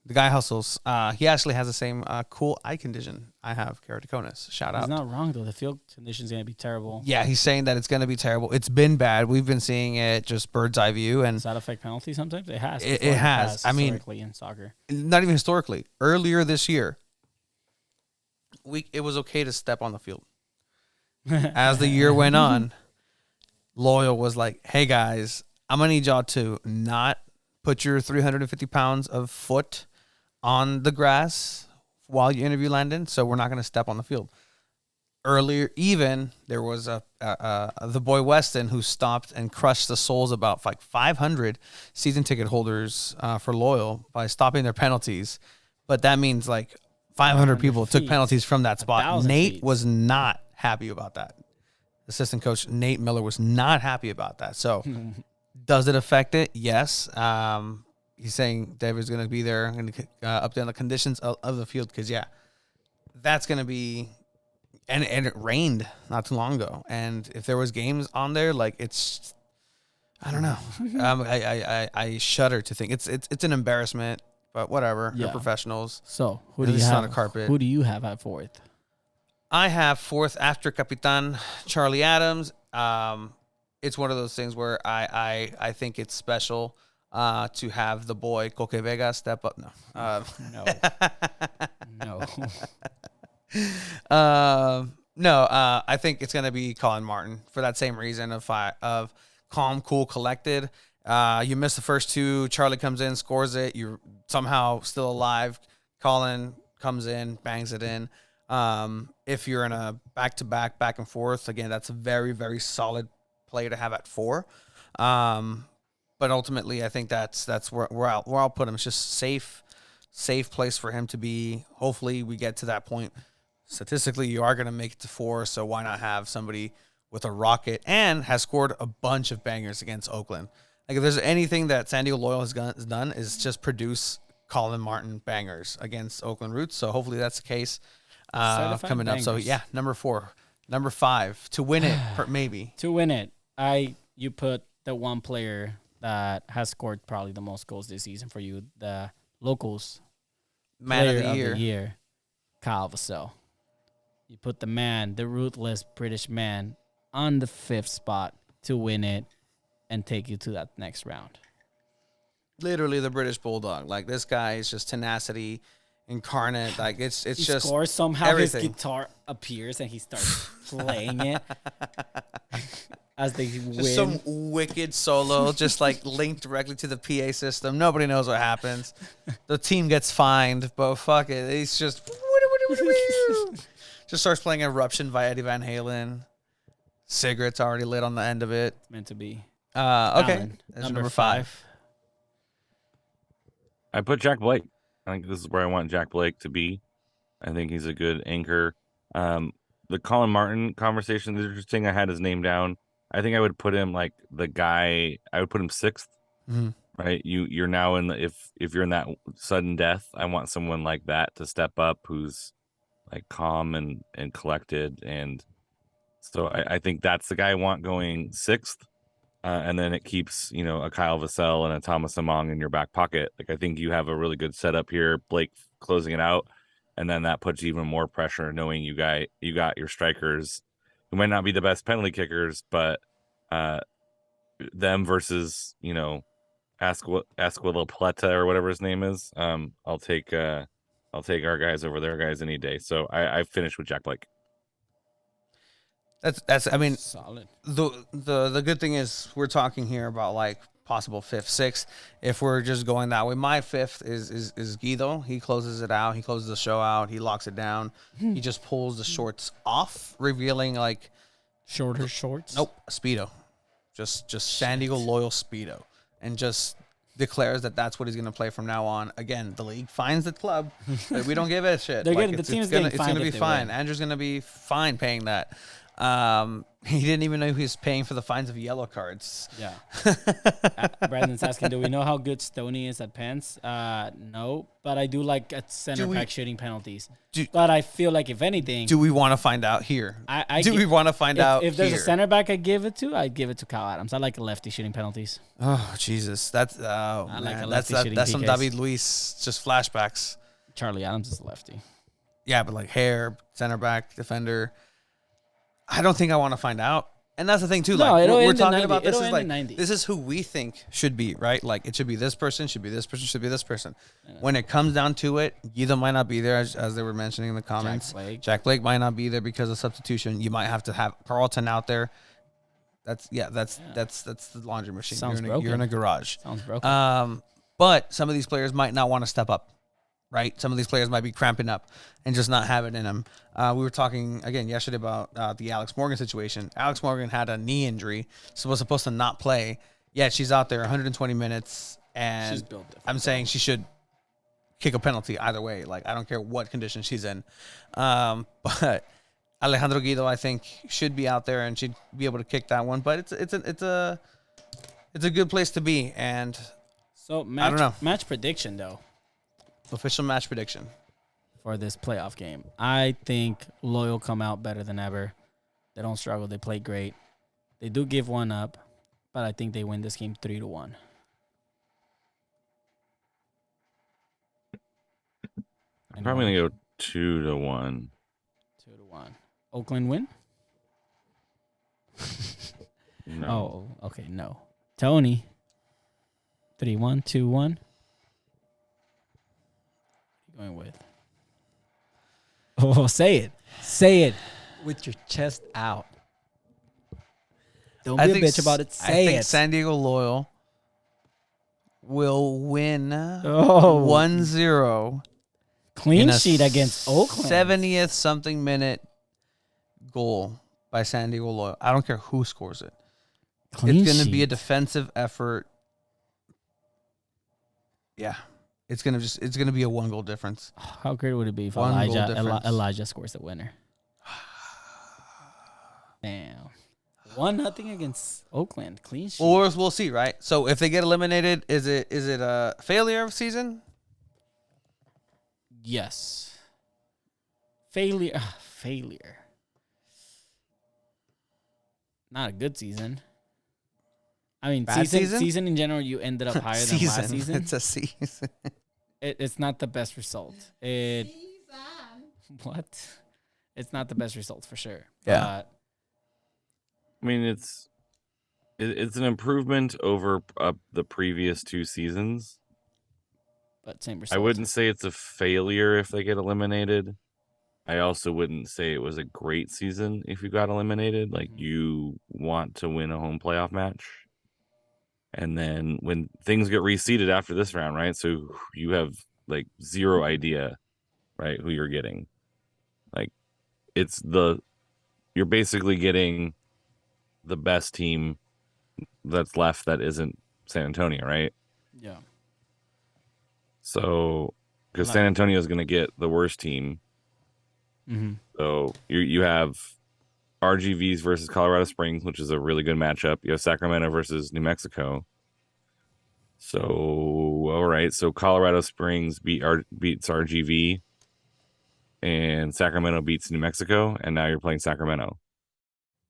The guy hustles. He actually has the same cool eye condition I have, keratoconus. Shout out. He's not wrong though. The field condition's gonna be terrible. Yeah, he's saying that it's going to be terrible. It's been bad. We've been seeing it just bird's eye view, and Does that affect penalties sometimes? It has. It has. I mean, historically in soccer. not even historically. Earlier this year, it was okay to step on the field. As the year went on, Loyal was like, "Hey guys, I'm gonna need y'all to not put your 350 pounds of foot on the grass while you interview Landon, so we're not gonna step on the field." Earlier, even there was the boy Weston who stopped and crushed the souls about like 500 season ticket holders for Loyal by stopping their penalties. But that means like 500 people took feet. penalties from that spot. 1,000 Nate feet. was not happy about that. Assistant coach Nate Miller was not happy about that. So does it affect it? Yes. He's saying David's going to be there and up there on the conditions of the field because, yeah, that's going to be – and it rained not too long ago. And if there was games on there, like it's – I don't know. I shudder to think. It's an embarrassment, but whatever. Yeah. They're professionals. So who At do you least it's have? not a carpet. Who do you have at 4th? I have 4th after Capitan Charlie Adams. It's one of those things where I think it's special to have the boy Coque Vega step up. No. No. I think it's going to be Colin Martin for that same reason of calm, cool, collected. You miss the first 2. Charlie comes in, scores it. You're somehow still alive. Colin comes in, bangs it in. If you're in a back-to-back, back and forth, again, that's a very, very solid play to have at 4. But ultimately, I think that's where I'll put him. It's just safe place for him to be. Hopefully, we get to that point. Statistically, you are going to make it to 4, so why not have somebody with a rocket and has scored a bunch of bangers against Oakland? Like, if there's anything that San Diego Loyal has done is just produce Colin Martin bangers against Oakland Roots. So hopefully that's the case. Coming up. So yeah, number 4, number 5 to win it, maybe To win it, you put the one player that has scored probably the most goals this season for you, the locals man of player the year, Kyle Vassell. You put the ruthless British man, on the 5th spot to win it and take you to that next round. Literally the British Bulldog. Like, this guy is just tenacity incarnate. Like, it's He just scores, somehow everything. his guitar appears and he starts playing it as they win. Just some wicked solo, just like linked directly to the PA system. Nobody knows what happens. The team gets fined, but fuck it. He's just starts playing Eruption by Eddie Van Halen. Cigarette's already lit on the end of it. Meant to be. Okay. Alan, That's number 5. I put Jack Blake. I think this is where I want Jack Blake to be. I think he's a good anchor. The Colin Martin conversation is interesting. I had his name down. I think I would put him like the guy. I would put him 6th. Mm-hmm. Right. You're now in the, if you're in that sudden death, I want someone like that to step up who's like calm and collected. And so I think that's the guy I want going 6th. And then it keeps, a Kyle Vassell and a Thomas Among in your back pocket. Like, I think you have a really good setup here. Blake closing it out. And then that puts even more pressure knowing you got your strikers who might not be the best penalty kickers, but them versus, Asquilapaleta or whatever his name is. I'll take our guys over their guys any day. So I finished with Jack Blake. That's. I mean, Solid. the good thing is we're talking here about like possible fifth, sixth. If we're just going that way, my fifth is Guido. He closes it out. He closes the show out. He locks it down. He just pulls the shorts off, revealing like Shorter shorts. nope, a speedo, just San Diego loyal speedo, and just declares that that's what he's going to play from now on. Again, the league fines the club, but we don't give a shit. They're Like, getting, the team's gonna, getting it's fined gonna be if they fine. win. Andrew's going to be fine paying that. He didn't even know he was paying for the fines of yellow cards. Yeah. Brandon's asking, do we know how good Stoney is at pens? No, but I do like at center back shooting penalties. But I feel like if anything, Do we want to find out here? do we want to find out if there's here? a center back I'd give it to Kyle Adams. I like a lefty shooting penalties. Oh Jesus, that's like man. a That's lefty shooting that's some PKs. David Luiz just flashbacks. Charlie Adams is a lefty. Yeah, but like hair, center back, defender. I don't think I want to find out. And that's the thing too. No, Like it'll we're end in talking 90. about this It'll is end in like 90. this is who we think should be, right? Like it should be this person, should be this person, should be this person. When it comes down to it, Guido might not be there as they were mentioning in the comments. Jack Blake might not be there because of substitution. You might have to have Carlton out there. That's the laundry machine. Sounds You're in a garage. Sounds broken. But some of these players might not want to step up, right? Some of these players might be cramping up and just not have it in them. We were talking, again, yesterday about the Alex Morgan situation. Alex Morgan had a knee injury, so was supposed to not play. Yet she's out there 120 minutes, and She's built different. I'm saying she should kick a penalty either way. Like, I don't care what condition she's in. But Alejandro Guido, I think, should be out there and should be able to kick that one. But it's a good place to be. And So I don't know. Match prediction though official match prediction. for this playoff game. I think Loyal come out better than ever. They don't struggle. They play great. They do give one up, but I think they win this game 3-1. I'm probably gonna go 2-1. 2-1. Oakland win? No. Oh, okay, no. Tony. 3-1, 2-1. What are you going with? Oh, say it. Say it with your chest out. Don't be a bitch about it. Say I think it. San Diego Loyal will win 1-0 Clean in a sheet against Oakland. 70th something minute goal by San Diego Loyal. I don't care who scores it. Clean It's going to be a sheet. defensive effort. Yeah. It's going to be a 1-goal difference. How great would it be if One goal difference. Elijah scores the winner? Damn. 1-0 against Oakland. Clean sheet. Or we'll see, right? So if they get eliminated, is it a failure of season? Yes. Failure. Failure. Not a good season. I mean, Bad season? season in general, you ended up higher than last season. It's a season. It's not the best result. What? It's not the best result for sure. Yeah. I mean, it's an improvement over the previous 2 seasons. But same result. I wouldn't say it's a failure if they get eliminated. I also wouldn't say it was a great season if you got eliminated. Like, you want to win a home playoff match. And then when things get reseeded after this round, right? So you have like zero idea, right, who you're getting. Like, you're basically getting the best team that's left that isn't San Antonio, right? Yeah. So, because San Antonio is going to get the worst team. Mm-hmm. So you have RGVs versus Colorado Springs, which is a really good matchup. You have Sacramento versus New Mexico. So, all right. So Colorado Springs beats RGV, and Sacramento beats New Mexico, and now you're playing Sacramento.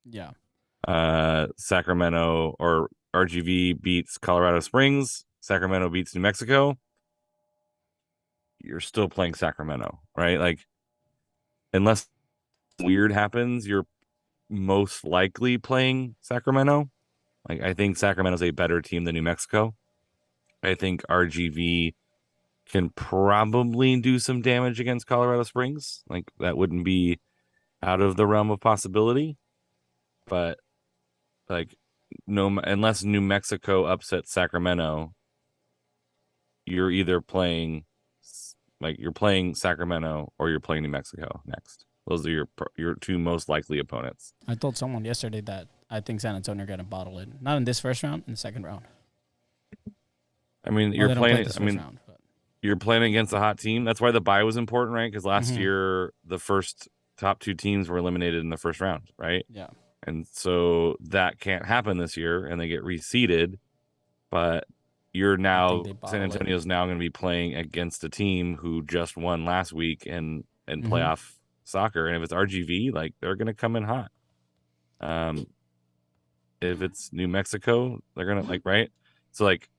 Yeah. Sacramento or RGV beats Colorado Springs. Sacramento beats New Mexico. You're still playing Sacramento, right? Like, unless weird happens, you're most likely playing Sacramento. Like, I think Sacramento's a better team than New Mexico. I think RGV can probably do some damage against Colorado Springs. Like, that wouldn't be out of the realm of possibility. but like no, unless New Mexico upsets Sacramento, you're either playing Sacramento or you're playing New Mexico next. Those are your two most likely opponents. I told someone yesterday that I think San Antonio are going to bottle it. Not in this first round, in the second round. I mean, Well, you're they don't play playing. this I first mean, round, but you're playing against a hot team. That's why the bye was important, right? Because last year the first top two teams were eliminated in the first round, right? yeah. And so that can't happen this year, and they get reseeded. But you're I think now they San bottle it. Antonio's now going to be playing against a team who just won last week in playoff soccer, and if it's RGV, like they're going to come in hot. If it's New Mexico, they're going to right. So like,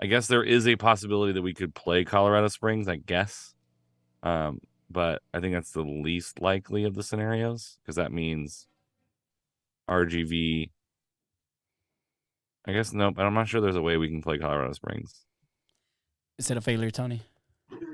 I guess there is a possibility that we could play Colorado Springs. I guess, but I think that's the least likely of the scenarios because that means RGV. I guess nope. I'm not sure there's a way we can play Colorado Springs. Is it a failure, Tony?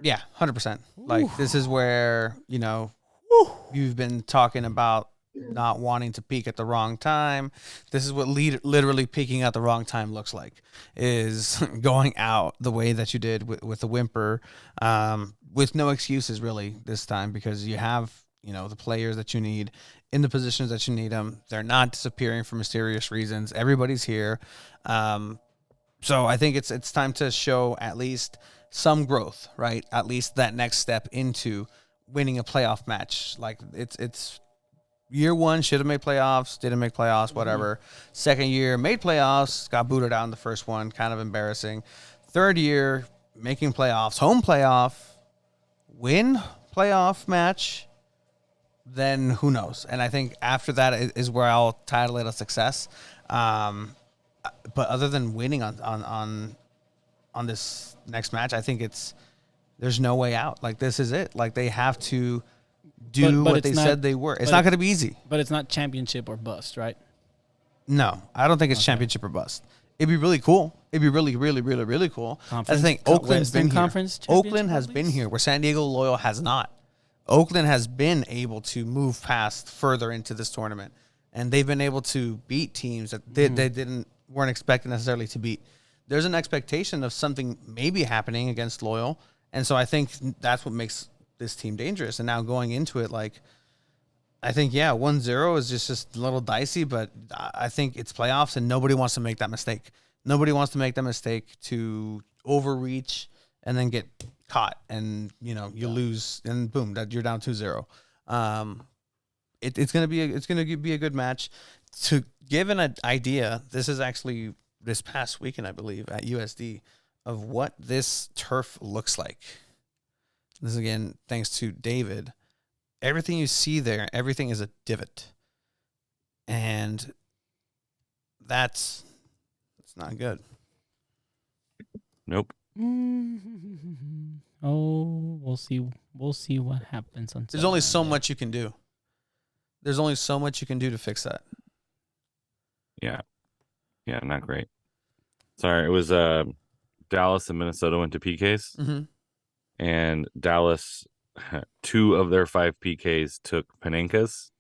Yeah, 100%. Like this is where you've been talking about not wanting to peak at the wrong time. This is what literally peaking at the wrong time looks like, is going out the way that you did with the whimper, with no excuses really this time, because you have the players that you need in the positions that you need them. They're not disappearing for mysterious reasons. Everybody's here. So I think it's time to show at least some growth, right? At least that next step into winning a playoff match. Like it's year one, should have made playoffs, didn't make playoffs, whatever. Second year, made playoffs, got booted out in the first one, kind of embarrassing. Third year, making playoffs, home playoff, win playoff match, then who knows? And I think after that is where I'll title it a success. But other than winning on this next match, I think there's no way out. Like this is it. Like they have to do what they said they were. It's not going to be easy. But it's not championship or bust, right? No, I don't think it's championship or bust. It'd be really cool. It'd be really, really, really, really cool. I think Oakland's been here. Oakland has been here where San Diego Loyal has not. Oakland has been able to move past further into this tournament, and they've been able to beat teams that they weren't expecting necessarily to beat. There's an expectation of something maybe happening against Loyal, and so I think that's what makes this team dangerous. And now going into it, like, I think 1-0 is just a little dicey, but I think it's playoffs and nobody wants to make that mistake. Nobody wants to make that mistake to overreach and then get caught and you lose and boom, that you're down 2-0. It's gonna be a good match. To give an idea, this is actually this past weekend, I believe, at USD, of what this turf looks like. This is, again, thanks to David. Everything you see there, everything is a divot. And that's not good. Nope. Oh, we'll see. We'll see what happens. There's only so much you can do. There's only so much you can do to fix that. Yeah, not great. Sorry, it was Dallas and Minnesota went to PKs, and Dallas, 2 of their 5 PKs took Panenkas.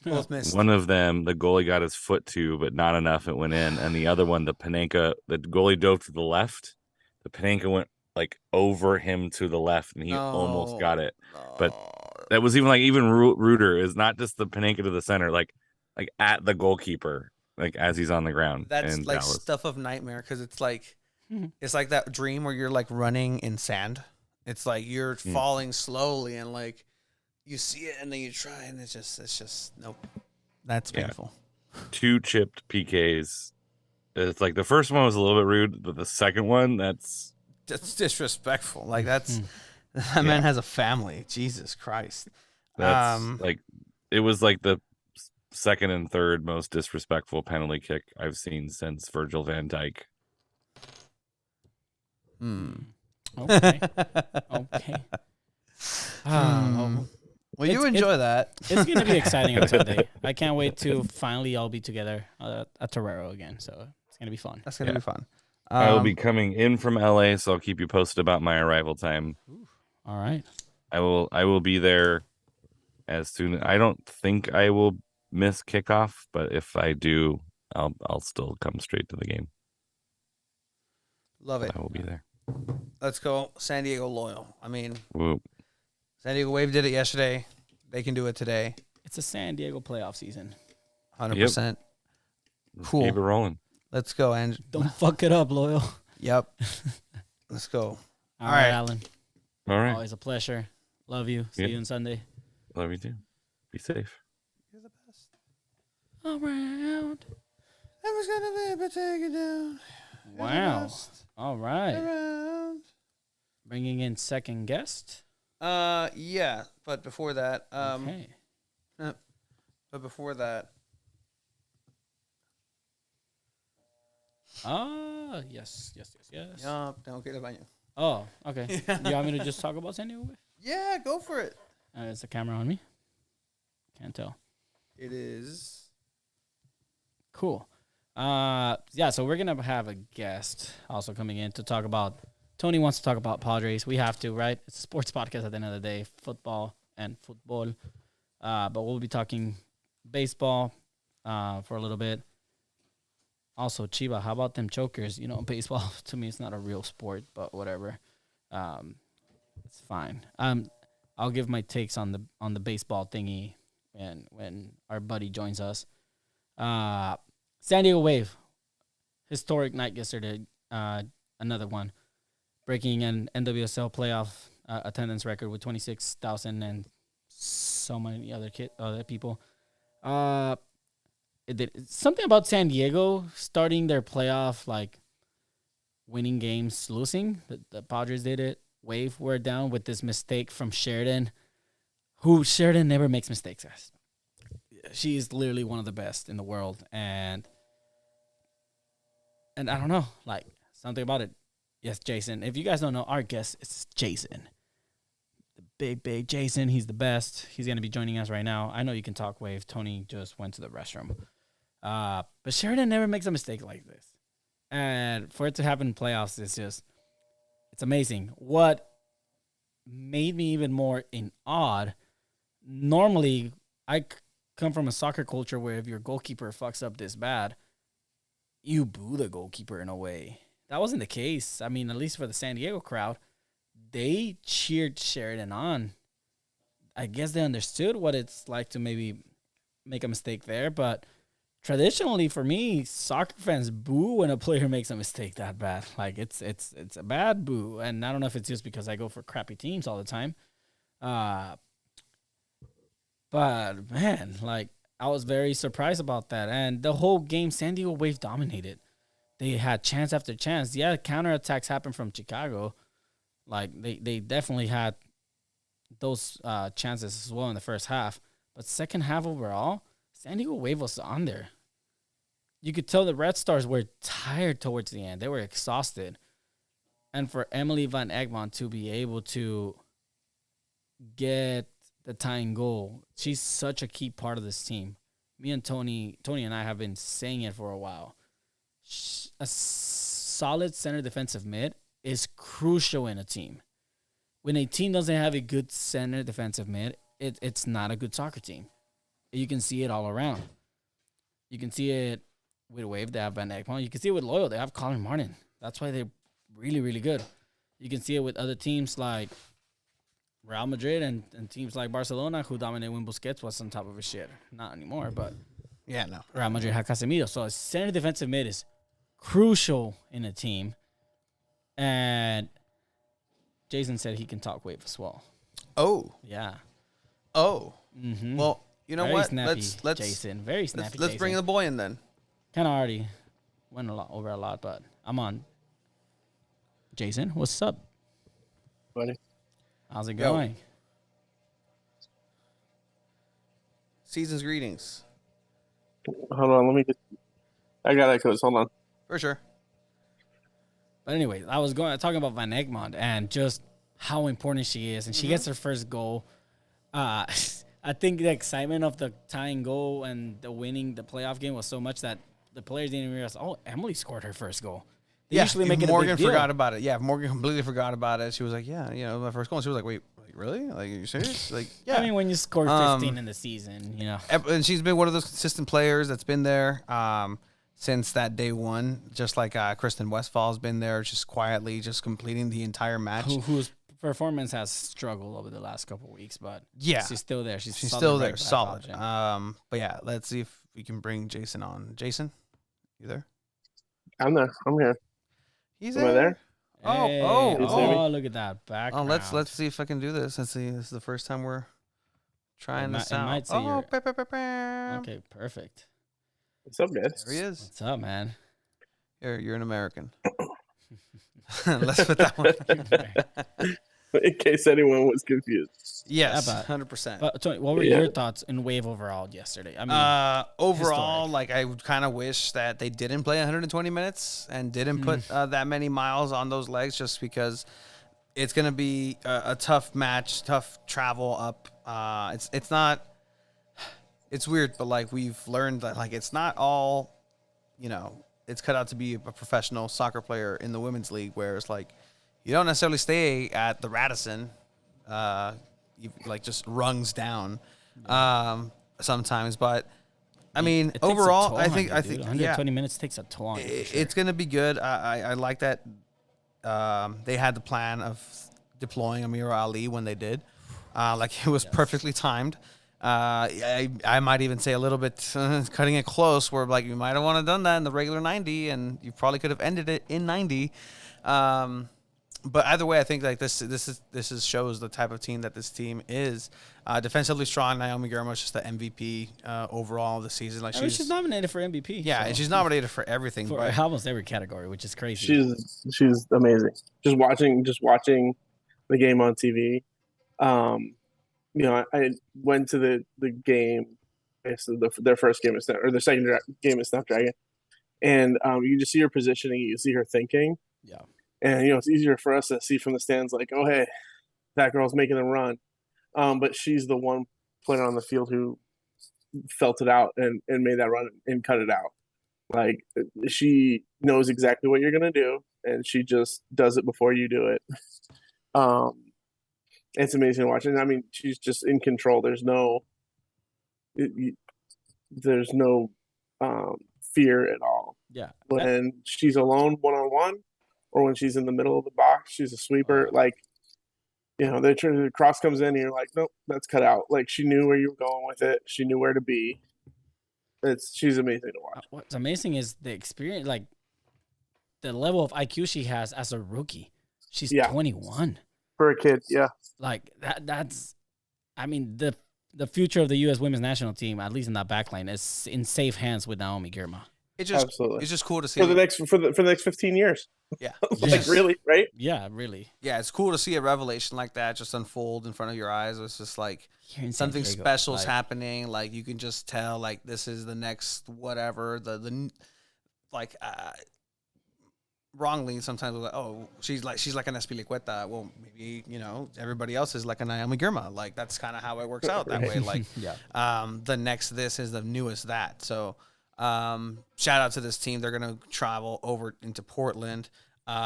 Both missed. One of them, the goalie got his foot to, but not enough. It went in, and the other one, the goalie dove to the left. The Panenka went like over him to the left, and he almost got it. But that was even ruder. Is not just the Panenka to the center, like at the goalkeeper, like as he's on the ground. That's like Dallas. Stuff of nightmare, because it's like that dream where you're like running in sand. It's like you're falling slowly, and like you see it, and then you try, and it's just nope. That's painful. 2 chipped PKs. It's like the first one was a little bit rude, but the second one, that's disrespectful. Like that man has a family. Jesus Christ. That's it was like the second and third most disrespectful penalty kick I've seen since Virgil van Dijk. Okay. Well, you enjoy that. It's going to be exciting on Sunday. I can't wait to finally all be together at Torero again. So it's going to be fun. That's going to be fun. I will be coming in from LA, so I'll keep you posted about my arrival time. All right. I will be there as soon. I don't think I will miss kickoff, but if I do, I'll still come straight to the game. Love it. I will be there. Let's go San Diego Loyal. I mean, Whoop. San Diego Wave did it yesterday. They can do it today. It's a San Diego playoff season. 100%. Cool. Keep it rolling. Let's go, and Don't fuck it up, Loyal. Yep. Let's go. All right, Alan. All right. Always a pleasure. Love you. See you on Sunday. Love you too. Be safe. You're the best. Around. Never's gonna live but take it down. Wow. All right. Around. Bringing in second guest. Yeah, but before that, Okay. but before that, Yes. yup, tengo que ir al baño. Oh, okay. You want me to just talk about San Diego? Yeah, go for it. Is the camera on me? Can't tell. It is. Cool. Yeah, so we're gonna have a guest also coming in to talk about. Tony wants to talk about Padres. We have to, right? It's a sports podcast at the end of the day, football and football. But we'll be talking baseball for a little bit. Also, Chiba, how about them chokers? You know, baseball to me it's not a real sport, but whatever. It's fine. I'll give my takes on the baseball thingy when our buddy joins us. San Diego Wave, historic night yesterday. Another one, breaking an NWSL playoff attendance record with 26,000 and so many other people. Something about San Diego starting their playoff, like winning games, losing. The Padres did it. Wave were down with this mistake from Sheridan, who Sheridan never makes mistakes, guys. She's literally one of the best in the world, and I don't know, like something about it. Yes, Jason. If you guys don't know, our guest is Jason, the big Jason. He's the best. He's gonna be joining us right now. I know you can talk, Wave. Tony just went to the restroom. But Sheridan never makes a mistake like this. And for it to happen in playoffs, it's amazing. What made me even more in awe, normally I come from a soccer culture where if your goalkeeper fucks up this bad, you boo the goalkeeper in a way. That wasn't the case. I mean, at least for the San Diego crowd, they cheered Sheridan on. I guess they understood what it's like to maybe make a mistake there, but traditionally, for me, soccer fans boo when a player makes a mistake that bad. Like it's a bad boo, and I don't know if it's just because I go for crappy teams all the time. But man, like I was very surprised about that, and the whole game, San Diego Wave dominated. They had chance after chance. Yeah, counterattacks happened from Chicago. Like they definitely had those chances as well in the first half, but second half overall, San Diego Wave was on there. You could tell the Red Stars were tired towards the end. They were exhausted. And for Emily Van Egmond to be able to get the tying goal, she's such a key part of this team. Me and Tony and I have been saying it for a while. A solid center defensive mid is crucial in a team. When a team doesn't have a good center defensive mid, it's not a good soccer team. You can see it all around. You can see it with Wave. They have Van Egmond. You can see it with Loyal. They have Colin Martin. That's why they're really, really good. You can see it with other teams like Real Madrid and teams like Barcelona who dominate when Busquets was on top of his shit. Not anymore, but Yeah, no. Real Madrid had Casemiro. So a center defensive mid is crucial in a team. And Jason said he can talk Wave as well. Oh. Yeah. Oh. Mm-hmm. Well, you know Very what? Snappy, Let's Jason. Very snappy. let's bring the boy in then. Kind of already went over a lot, but I'm on. Jason, what's up? Buddy. How's it Yo. going? Season's greetings. Hold on, let me get. I got echoes. Hold on. For sure. But anyway, I was talking about Van Egmond and just how important she is, and she gets her first goal. I think the excitement of the tying goal and the winning the playoff game was so much that the players didn't realize, oh, Emily scored her first goal. They usually make it Morgan a big deal. forgot about it. Yeah, Morgan completely forgot about it. She was like, yeah, my first goal. And she was like, wait, really? Like, are you serious? Like, yeah. I mean, when you score 15 in the season, And she's been one of those consistent players that's been there since that day one. Just like Kristen Westfall's been there, just quietly, just completing the entire match. whose performance has struggled over the last couple of weeks, but Yeah. she's still there. She's still there, right back solid. option. But yeah, let's see if we can bring Jason on. Jason, you there? I'm there. I'm here. He's Am I there? Oh, look at that background. Let's see if I can do this. Let's see. This is the first time we're trying this out. might say Okay, perfect. What's up, guys? There he is. What's up, man? You're an American. Let's put that one. In case anyone was confused. Yes, Yeah, 100%. But Tony, what were your thoughts in Wave overall yesterday? I mean, overall, historic. like I kind of wish that they didn't play 120 minutes and didn't put that many miles on those legs, just because it's gonna be a tough match, tough travel up. It's not. It's weird, but like we've learned that like it's not all, it's cut out to be a professional soccer player in the women's league, where it's like you don't necessarily stay at the Radisson. You like just rungs down sometimes, but I mean, it takes a overall, toll I on think you, I dude. think 120 minutes takes a toll on you. For sure. it's gonna be good. I like that they had the plan of deploying Amira Ali when they did. Like it was perfectly timed. I might even say a little bit cutting it close, where like you might have wanted done that in the regular 90, and you probably could have ended it in 90. But either way, I think like this shows the type of team that this team is. Defensively strong. Naomi Girma is just the MVP overall of the season. Like she's nominated for MVP. Yeah, so. and she's nominated for everything. For but almost every category, which is crazy. She's amazing. Just watching the game on TV. I went to the game, their first game or their second game of Snapdragon, and you just see her positioning, you see her thinking. Yeah. And it's easier for us to see from the stands, like, oh hey, that girl's making a run, but she's the one player on the field who felt it out and made that run and cut it out. Like she knows exactly what you're gonna do, and she just does it before you do it. It's amazing to watch, and I mean, she's just in control. There's no fear at all. Yeah. When she's alone, one-on-one, or when she's in the middle of the box, she's a sweeper. Like, they're trying to, the cross comes in, and you're like, nope, that's cut out. Like, she knew where you were going with it. She knew where to be. She's amazing to watch. What's amazing is the experience, like the level of IQ she has as a rookie. She's 21. For a kid, yeah. Like that's, I mean, the future of the U.S. women's national team, at least in that backline, is in safe hands with Naomi Girma. Absolutely. It's just cool to see for the next 15 years. Yeah. Like really, right? Yeah, really. Yeah, it's cool to see a revelation like that just unfold in front of your eyes. It's just like something special is happening. Like you can just tell, like this is the next whatever. Wrongly sometimes we're like, oh, she's like an Espilicueta. Well, maybe everybody else is like a Naomi Girma. Like that's kind of how it works out that way. Like, the next this is the newest that. So, shout out to this team. They're gonna travel over into Portland.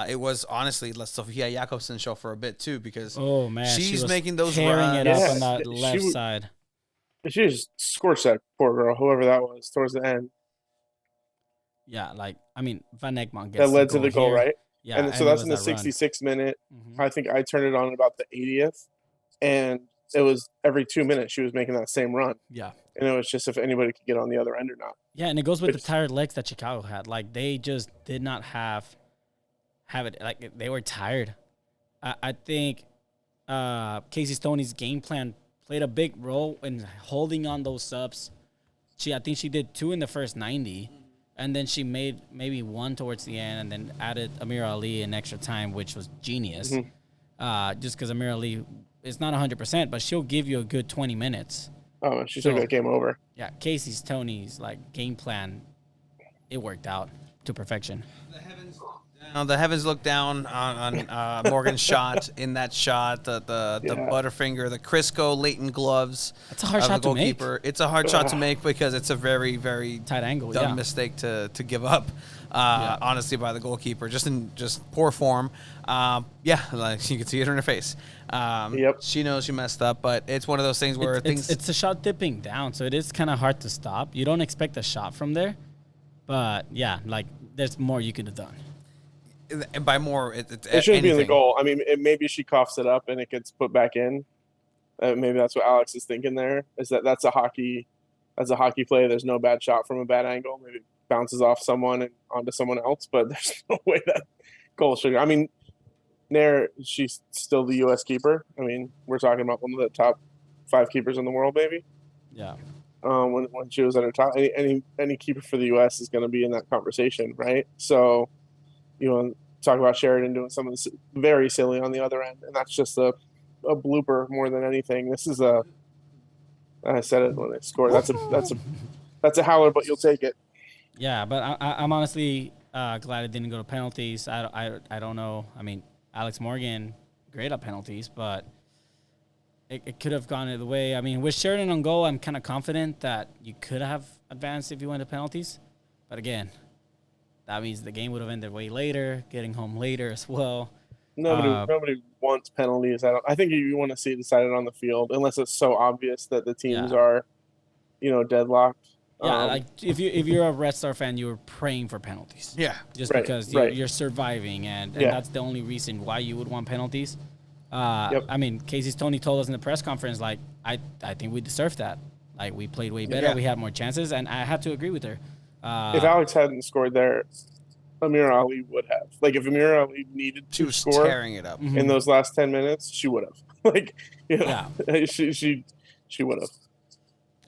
It was honestly let Sofia Jakobsen show for a bit too, because she's making those tearing runs. it up on that left side. She just scorched that poor girl, whoever that was, towards the end. Yeah, like I mean, Van Ekman gets that led to the goal, right? Yeah, and so that's in the 66th minute. I think I turned it on about the 80th, and it was every 2 minutes she was making that same run. Yeah, and it was just if anybody could get on the other end or not. Yeah, and it goes with the tired legs that Chicago had. Like they just did not have it. Like they were tired. I think Casey Stoney's game plan played a big role in holding on those subs. I think she did 2 in the first 90. And then she made maybe 1 towards the end, and then added Amira Ali in extra time, which was genius. Just because Amira Ali is not 100%, but she'll give you a good 20 minutes. Oh, she took that game over. Yeah, Casey's Tony's game plan, it worked out to perfection. The heavens look down on Morgan's shot. In that shot, the Butterfinger, the Crisco latent gloves. It's a hard shot to make. It's a hard shot to make because it's a very, very tight angle. Dumb mistake to give up. honestly, by the goalkeeper, just in poor form. Yeah, like you can see it in her face. Yep. She knows she messed up, but it's one of those things where it's a shot dipping down, so it is kind of hard to stop. You don't expect a shot from there, but yeah, like there's more you could have done. And by more, it shouldn't be in the goal. I mean, maybe she coughs it up and it gets put back in. Maybe that's what Alex is thinking there. Is that's a hockey play. There's no bad shot from a bad angle. Maybe it bounces off someone and onto someone else, but there's no way that goal should. I mean, Nair, she's still the U.S. keeper. I mean, we're talking about one of the top 5 keepers in the world, maybe. Yeah. When she was at her top, any keeper for the U.S. is going to be in that conversation, right? So, you want to talk about Sheridan doing something very silly on the other end, and that's just a blooper more than anything. This is I said it when they scored. That's a howler, but you'll take it. Yeah, but I'm honestly glad it didn't go to penalties. I don't know. I mean, Alex Morgan, great at penalties, but it could have gone either way. I mean, with Sheridan on goal, I'm kind of confident that you could have advanced if you went to penalties. But again, that means the game would have ended way later, getting home later as well. Nobody wants penalties. I think you want to see it decided on the field, unless it's so obvious that the teams are, deadlocked. Yeah, like if you're a Red Star fan, you were praying for penalties. Yeah, just because you're surviving, and that's the only reason why you would want penalties. I mean, Casey Stoney told us in the press conference, like, I think we deserved that. Like, we played way better. Yeah. We had more chances, and I have to agree with her. If Alex hadn't scored there, Amir Ali would have. Like, if Amir Ali needed to score tearing it up in those last 10 minutes, she would have. Like, she would have.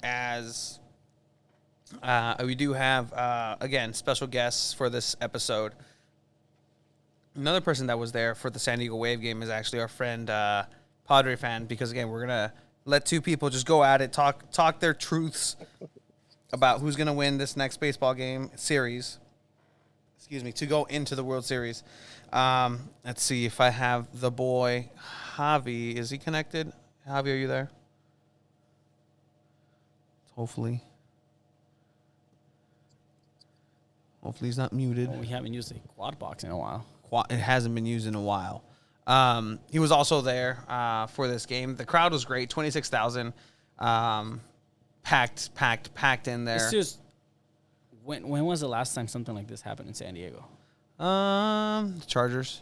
As we do have, again, special guests for this episode. Another person that was there for the San Diego Wave game is actually our friend, Padre fan, because, again, we're going to let 2 people just go at it, talk their truths about who's going to win this next baseball game series. To go into the World Series. Let's see if I have the boy, Javi. Is he connected? Javi, are you there? Hopefully he's not muted. Well, we haven't used a quad box in a while. It hasn't been used in a while. He was also there for this game. The crowd was great, 26,000. Packed in there. It's just, when was the last time something like this happened in San Diego? The Chargers.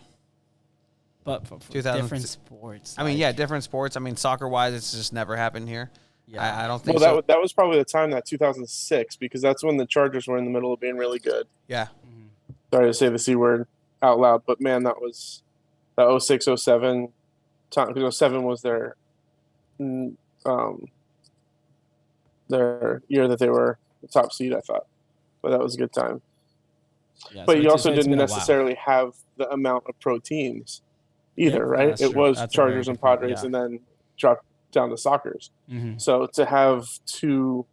But for different sports. I mean, different sports. I mean, soccer-wise, it's just never happened here. Yeah, I don't think so. That was probably the time, that 2006, because that's when the Chargers were in the middle of being really good. Yeah. Mm-hmm. Sorry to say the C word out loud, but, man, that was that 06, 07 time. Because 07 was their year that they were the top seed, I thought. But that was a good time. Yeah, but so you also didn't necessarily have the amount of pro teams either, right? It was Chargers and Padres, and then dropped down to Soccers. Mm-hmm. So to have 2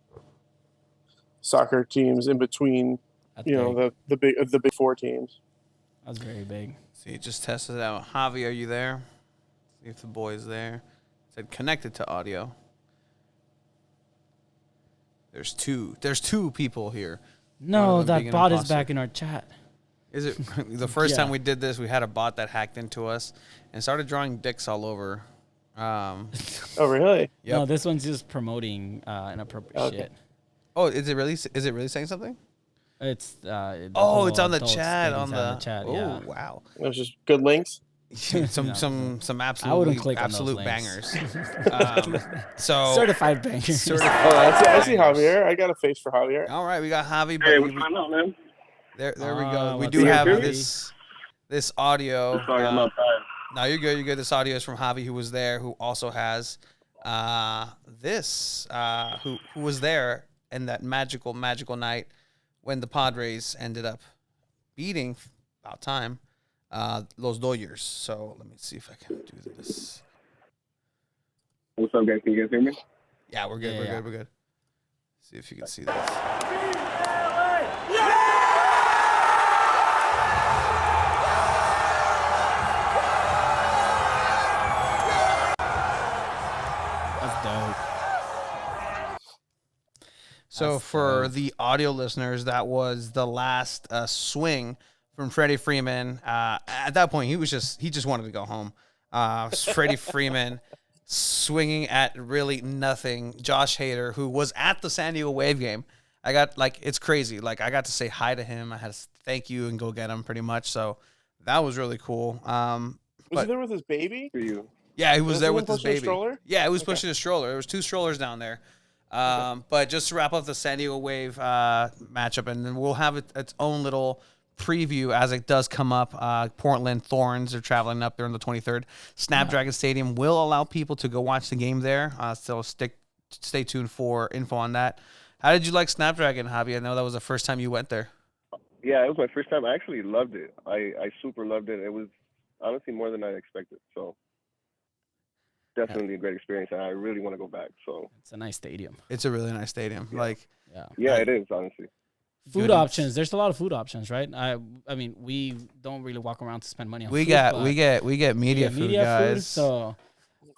soccer teams in between, the big 4 teams. That's very big. See, just tested it out. Javi, are you there? See if the boy's there. It said connected to audio. There's two people here. No, that bot is back in our chat. Is it? The first time we did this, we had a bot that hacked into us and started drawing dicks all over. Oh, really? Yep. No, this one's just promoting inappropriate shit. Oh, is it really saying something? It's it's on the chat. On the chat. Oh, wow. It was just good links. some I wouldn't click absolute on those bangers. So certified bangers. I see Javier. I got a face for Javier. All right, we got Javi. Hey, what's going on, man? There we go. We do have this audio. Sorry, I'm outside. No, you're good. You're good. This audio is from Javi, who was there, who also has who was there in that magical night when the Padres ended up beating, about time, Los Dodgers. So let me see if I can do this. What's up, guys? Can you guys hear me? Yeah, we're good. We're good. See if you can see this. So That's for dope. the audio listeners, that was the last swing from Freddie Freeman. At that point, he just wanted to go home. Freddie Freeman swinging at really nothing. Josh Hader, who was at the San Diego Wave game, it's crazy. Like, I got to say hi to him. I had to thank you and go get him pretty much. So that was really cool. Was But- he there with his baby? For you. Yeah, he was Was there he with his pushing a baby. stroller? Yeah, he was Okay. pushing a stroller. There was 2 strollers down there. But just to wrap up the San Diego Wave matchup, and then we'll have its own little preview as it does come up. Portland Thorns are traveling up there on the 23rd. Snapdragon Stadium will allow people to go watch the game there. So stay tuned for info on that. How did you like Snapdragon, Javi? I know that was the first time you went there. Yeah, it was my first time. I actually loved it. I super loved it. It was honestly more than I expected. So definitely a great experience, and I really want to go back. So It's a nice stadium. It's a really nice stadium. Yeah. Like, yeah, it is honestly. Food Good. options. There's a lot of food options, right? I mean, we don't really walk around to spend money on we food. get but we get media food, guys. so,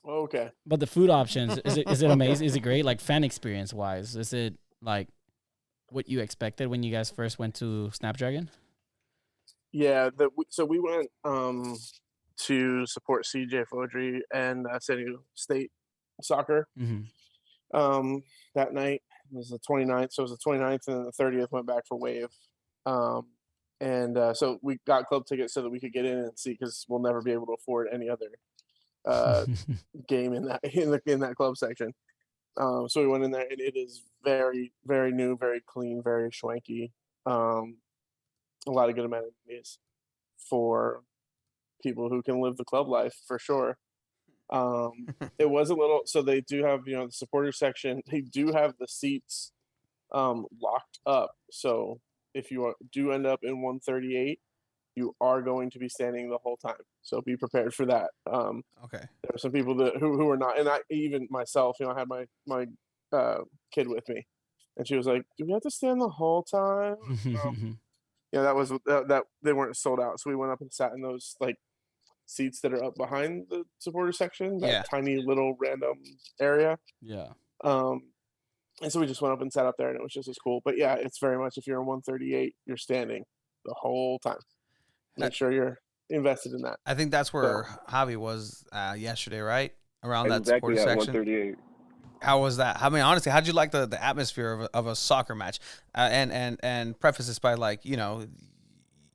Okay. but the food options, is it amazing? Is it great? Like, fan experience wise, is it like what you expected when you guys first went to Snapdragon? Yeah. So we went to support CJ Fodry and San Diego State soccer. Mm-hmm. That night it was the 29th. So it was the 29th, and then the 30th went back for Wave. So we got club tickets so that we could get in and see, because we'll never be able to afford any other game in that club section. So we went in there, and it is very, very new, very clean, very schwanky. A lot of good amenities for people who can live the club life, for sure. It was a little, so they do have, the supporter section. They do have the seats locked up. So if you do end up in 138, you are going to be standing the whole time. So be prepared for that. Okay. There are some people who are not, and I, even myself, I had my kid with me, and she was like, "Do we have to stand the whole time?" That was that they weren't sold out, so we went up and sat in those like seats that are up behind the supporter section, that tiny little random area. Yeah. And so we just went up and sat up there, and it was just as cool. But yeah, it's very much, if you're in 138, you're standing the whole time. Make sure you're invested in that. I think that's where Javi was yesterday, right? Around that Exactly supporter at section. 138. How was that? I mean, honestly, how'd you like the atmosphere of a soccer match? And preface this by, like,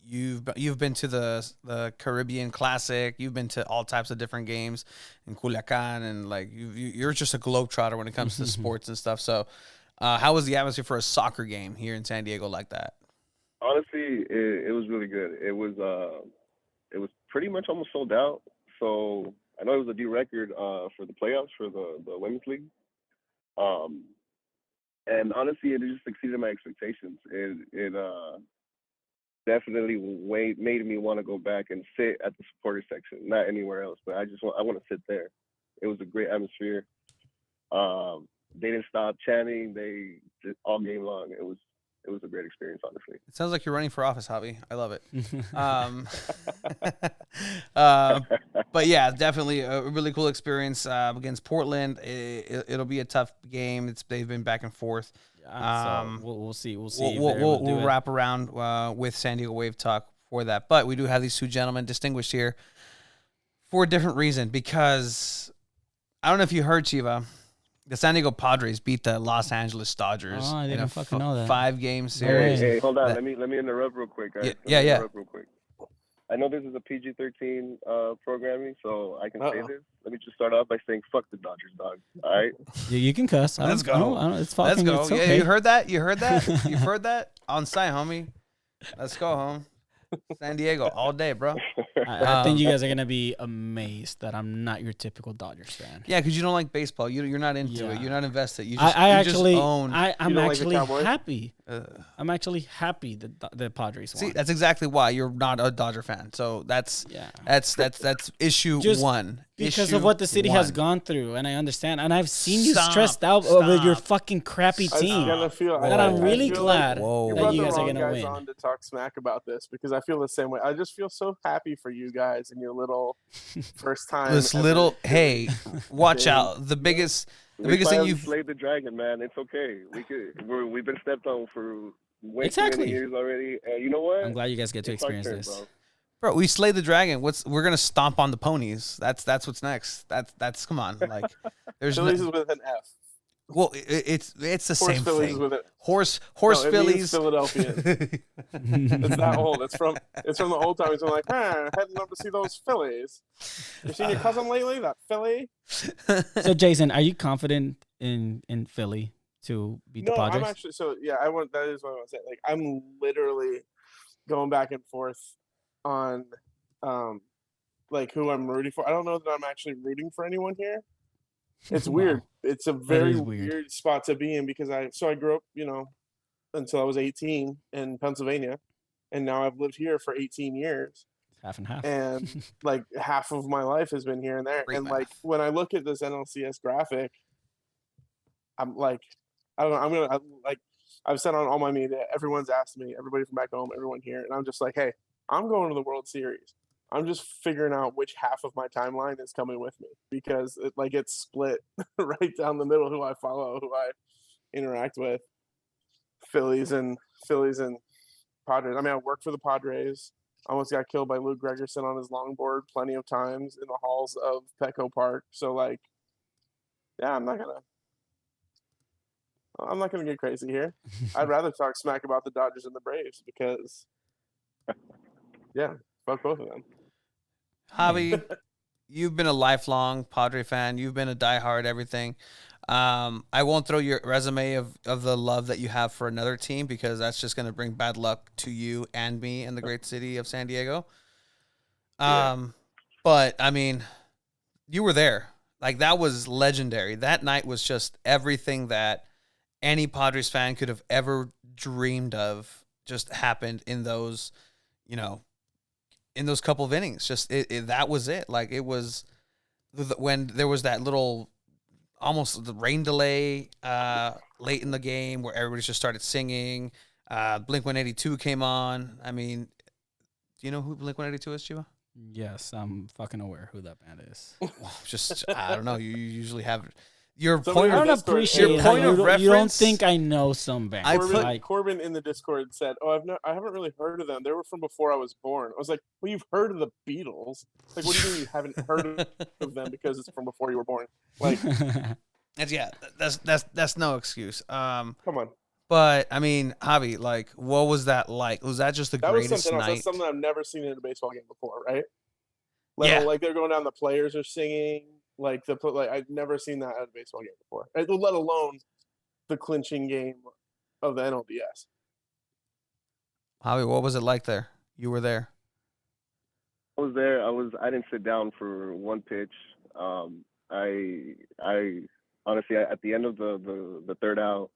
you've been to the Caribbean Classic, you've been to all types of different games in Culiacan, and like you're just a globetrotter when it comes to sports and stuff. So, how was the atmosphere for a soccer game here in San Diego like that? Honestly, it was really good. It was pretty much almost sold out. So I know it was a new record for the playoffs for the women's league. And honestly, it just exceeded my expectations. It definitely made me want to go back and sit at the supporter section, not anywhere else, but I want to sit there. It was a great atmosphere. They didn't stop chanting. They just all game long. It was a great experience, honestly. It sounds like you're running for office, Javi. I love it. But yeah, definitely a really cool experience against Portland. It'll be a tough game. They've been back and forth. So we'll see. We'll see. We'll wrap around with San Diego Wave talk for that. But we do have these 2 gentlemen distinguished here for a different reason, because I don't know if you heard, Chiva, the San Diego Padres beat the Los Angeles Dodgers I in didn't a fucking know that. 5-game series. Hey, hold on. Let me interrupt real quick, guys. Yeah. Interrupt real quick. I know this is a PG-13 programming, so I can say this. Let me just start off by saying, "Fuck the Dodgers, dog." All right. You can cuss. Let's go. It's Let's fucking. go. It's Yeah, okay. you heard that? You heard that? You've heard that? On site, homie. Let's go home. San Diego all day, bro. I think you guys are gonna be amazed that I'm not your typical Dodgers fan. Yeah, because you don't like baseball. You're not into it. You're not invested. You I'm just own. I'm like the actually Cowboys? happy. I'm actually happy that the Padres won. See, that's exactly why you're not a Dodger fan. So that's issue Just 1. because Issue of what the city has 1. gone through, and I understand. And I've seen you Stop. stressed out over your Stop. fucking crappy team. That I'm really glad Whoa. You that brought you the guys are wrong gonna guys win. on to talk smack about this, because I feel the same way. I just feel so happy for you guys and your little first time. This ever little, doing hey, watch thing. out. The biggest, The We biggest thing finally you've slayed the dragon, man. It's okay. We've been stepped on for way too Exactly. many years already. And you know what? I'm glad you guys get to It's our experience turn, this. bro. Bro, we slayed the dragon. We're gonna stomp on the ponies. That's what's next. That's come on. Like there's Phillies no, is with an F. well, it's the Horse same Phillies thing. is with it. Horse No, it means Phillies. Philadelphia. It's that old. It's from the old times. I'm like, heading up to see those Phillies. You seen your cousin lately? That Philly? So, Jason, are you confident in Philly to beat the No, Padres? I'm actually. So yeah, I want. That is what I want to say. Like, I'm literally going back and forth on, like who I'm rooting for. I don't know that I'm actually rooting for anyone here. It's weird. Wow. It's a very is weird. weird spot to be in because I grew up, until I was 18 in Pennsylvania, and now I've lived here for 18 years, Half and half. and like half of my life has been here and there. Great And like math. when I look at this NLCS graphic, I'm like, I don't know. I've said on all my media, everyone's asked me, everybody from back home, everyone here, and I'm just like, hey, I'm going to the World Series. I'm just figuring out which half of my timeline is coming with me because it's split right down the middle. Who I follow, who I interact with, Phillies and Padres. I mean, I work for the Padres. I almost got killed by Lou Gregerson on his longboard plenty of times in the halls of Petco Park. So yeah, I'm not gonna get crazy here. I'd rather talk smack about the Dodgers and the Braves because, yeah, fuck both of them. Javi, you've been a lifelong Padre fan. You've been a diehard everything. I won't throw your resume of the love that you have for another team because that's just going to bring bad luck to you and me in the great city of San Diego. But, I mean, you were there. Like, that was legendary. That night was just everything that any Padres fan could have ever dreamed of just happened in those, in those couple of innings. Just that was it. Like, it was when there was that little almost the rain delay late in the game where everybody just started singing. Blink-182 came on. I mean, do you know who Blink-182 is, Chiba? Yes, I'm fucking aware who that band is. Just I don't know. You usually have your Somebody point I on of don't Discord- appreciate your how point of you don't reference. think I know some bands. I Corbin, put- Corbin in the Discord said, "Oh, I haven't really heard of them. They were from before I was born." I was like, "Well, you've heard of the Beatles? Like, what do you mean you haven't heard of them because it's from before you were born? Like, That's no excuse. come on." But I mean, Javi, like, what was that like? Was that just the That was greatest something else. night? That's something I've never seen in a baseball game before, right? Yeah. Like they're going down, the players are singing. Like I've never seen that at a baseball game before. Let alone the clinching game of the NLDS. Javi, what was it like there? You were there. I was there. I didn't sit down for one pitch. I honestly at the end of the third out,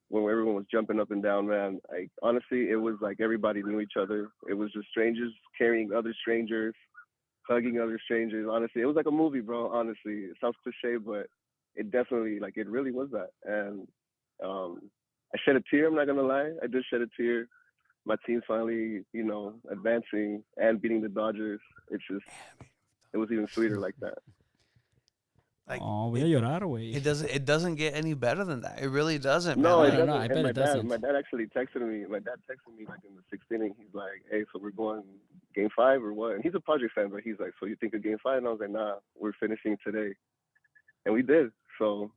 when everyone was jumping up and down, man, honestly it was like everybody knew each other. It was just strangers carrying other strangers, hugging other strangers. Honestly, it was like a movie, bro. Honestly, it sounds cliche, but it definitely, it really was that. And I shed a tear. I'm not gonna lie, I did shed a tear. My team finally, advancing and beating the Dodgers. It was even sweeter like that. Like, Oh, voy a llorar, güey. it doesn't get any better than that. It really doesn't. No, man. it Like, doesn't. no, I And bet it doesn't. My dad actually texted me. My dad texted me in the sixth inning. He's like, "Hey, so we're going game 5 or what?" And he's a Padres fan, but he's like, "So you think of game 5?" And I was like, "Nah, we're finishing today," and we did. So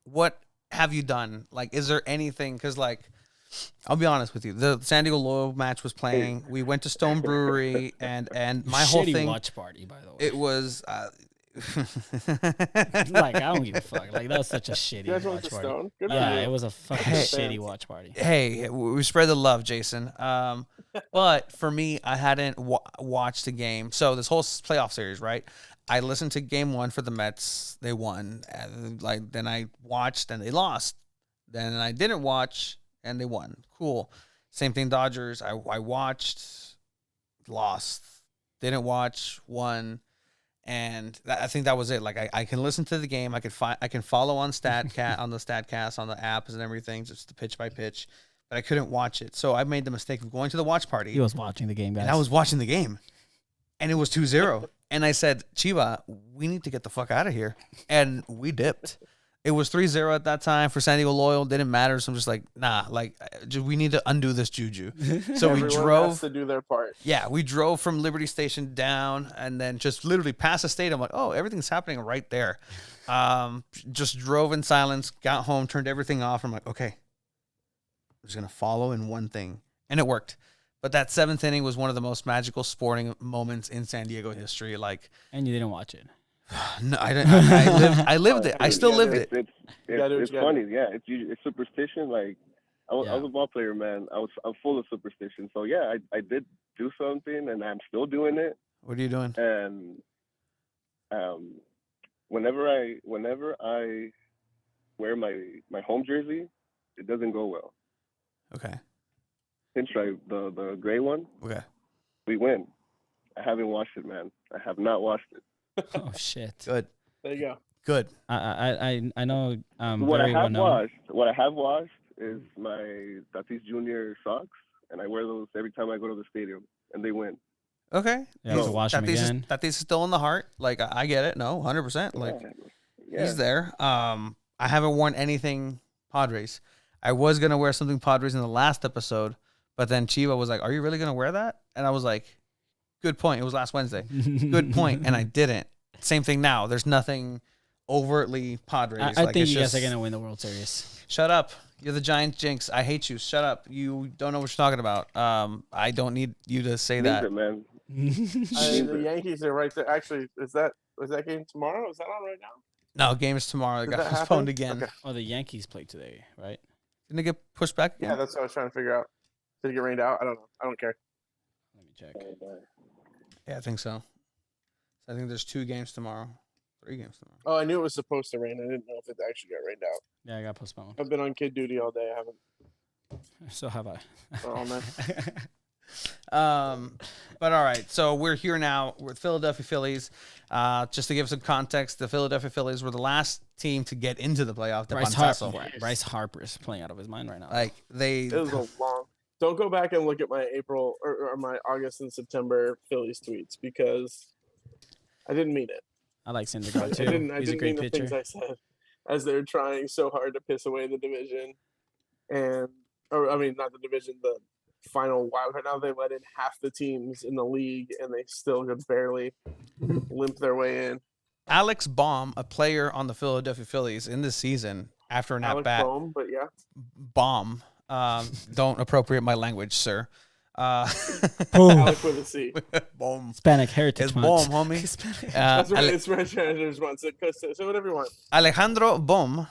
what have you done? Like, is there anything? Because, like, I'll be honest with you. The San Diego Loyal match was playing. We went to Stone Brewery, and my whole Shitty thing. watch party, by the way. It was. Like, I don't give a fuck. Like, that was such a shitty You guys went watch to party. Stone? Good for Yeah, you. it was a fucking Hey. shitty watch party. Hey, we spread the love, Jason. But for me, I hadn't watched the game. So this whole playoff series, right? I listened to game 1 for the Mets. They won. And then I watched and they lost. Then I didn't watch and they won. Cool. Same thing, Dodgers. I watched, lost. Didn't watch, won. And I think that was it. Like, I can listen to the game. I can follow on on the StatCast, on the apps and everything, just the pitch by pitch. But I couldn't watch it. So I made the mistake of going to the watch party. He was watching the game, guys. And I was watching the game. And it was 2-0. And I said, Chiva, we need to get the fuck out of here. And we dipped. It was 3-0 at that time for San Diego Loyal. Didn't matter. So I'm just like, nah, like we need to undo this juju. So we Everyone drove has to do their part. Yeah, we drove from Liberty Station down and then just literally past the stadium. Like, oh, everything's happening right there. Just drove in silence, got home, turned everything off. I'm like, okay, I'm just going to follow in one thing. And it worked. But that 7th inning was one of the most magical sporting moments in San Diego history. Like, And you didn't watch it. no, I didn't. I lived it. I still lived it. It's funny. Yeah, it's superstition. Like I was a ball player, man. I'm full of superstition. So yeah, I did do something, and I'm still doing it. What are you doing? And whenever I wear my home jersey, it doesn't go well. Okay. Pinstripe, the gray one. Okay. We win. I haven't washed it, man. I have not washed it. Oh shit. Good. There you go. Good. I know. What I very have well known. washed is my Tatis Junior socks, and I wear those every time I go to the stadium, and they win. Okay. You have to wash them again. Tatis is still in the heart. Like, I get it. No, 100%. Like, Yeah. he's there. I haven't worn anything Padres. I was going to wear something Padres in the last episode, but then Chiva was like, are you really going to wear that? And I was like, good point. It was last Wednesday. Good point. And I didn't. Same thing now. There's nothing overtly Padres. I like, think it's you guys just, are going to win the World Series. Shut up. You're the giant jinx. I hate you. Shut up. You don't know what you're talking about. I don't need you to say that. Neither, man. The Yankees are right there. Actually, is that game tomorrow? Is that on right now? No, game is tomorrow. It Did got that postponed happen? again. Okay. Oh, the Yankees played today, right? Didn't it get pushed back again? Yeah, that's what I was trying to figure out. Did it get rained out? I don't know. I don't care. Let me check. Yeah, I think so. I think there's 2 games tomorrow. 3 games tomorrow. Oh, I knew it was supposed to rain. I didn't know if it actually got rained out. Yeah, I got postponed. I've been on kid duty all day. I haven't. So have I. Oh man. But all right, so we're here now with Philadelphia Phillies. Just to give some context, the Philadelphia Phillies were the last team to get into the playoff. Bryce Harper is playing out of his mind right now. Like It was a long. Don't go back and look at my April or my August and September Phillies tweets because I didn't mean it. I like Syndergaard too. I He's a didn't great mean the pitcher. things I said as they're trying so hard to piss away the division, not the division, the final wild card. Now they let in half the teams in the league, and they still could barely limp their way in. Alex Baum, a player on the Philadelphia Phillies in this season, after an Alex at-bat. Bohm, but yeah. Baum. Don't appropriate my language, sir. Alex with a C. Baum. Hispanic Heritage It's Month. Baum, homie. That's right. It's French Heritage Month. So whatever you want. Alejandro Baum.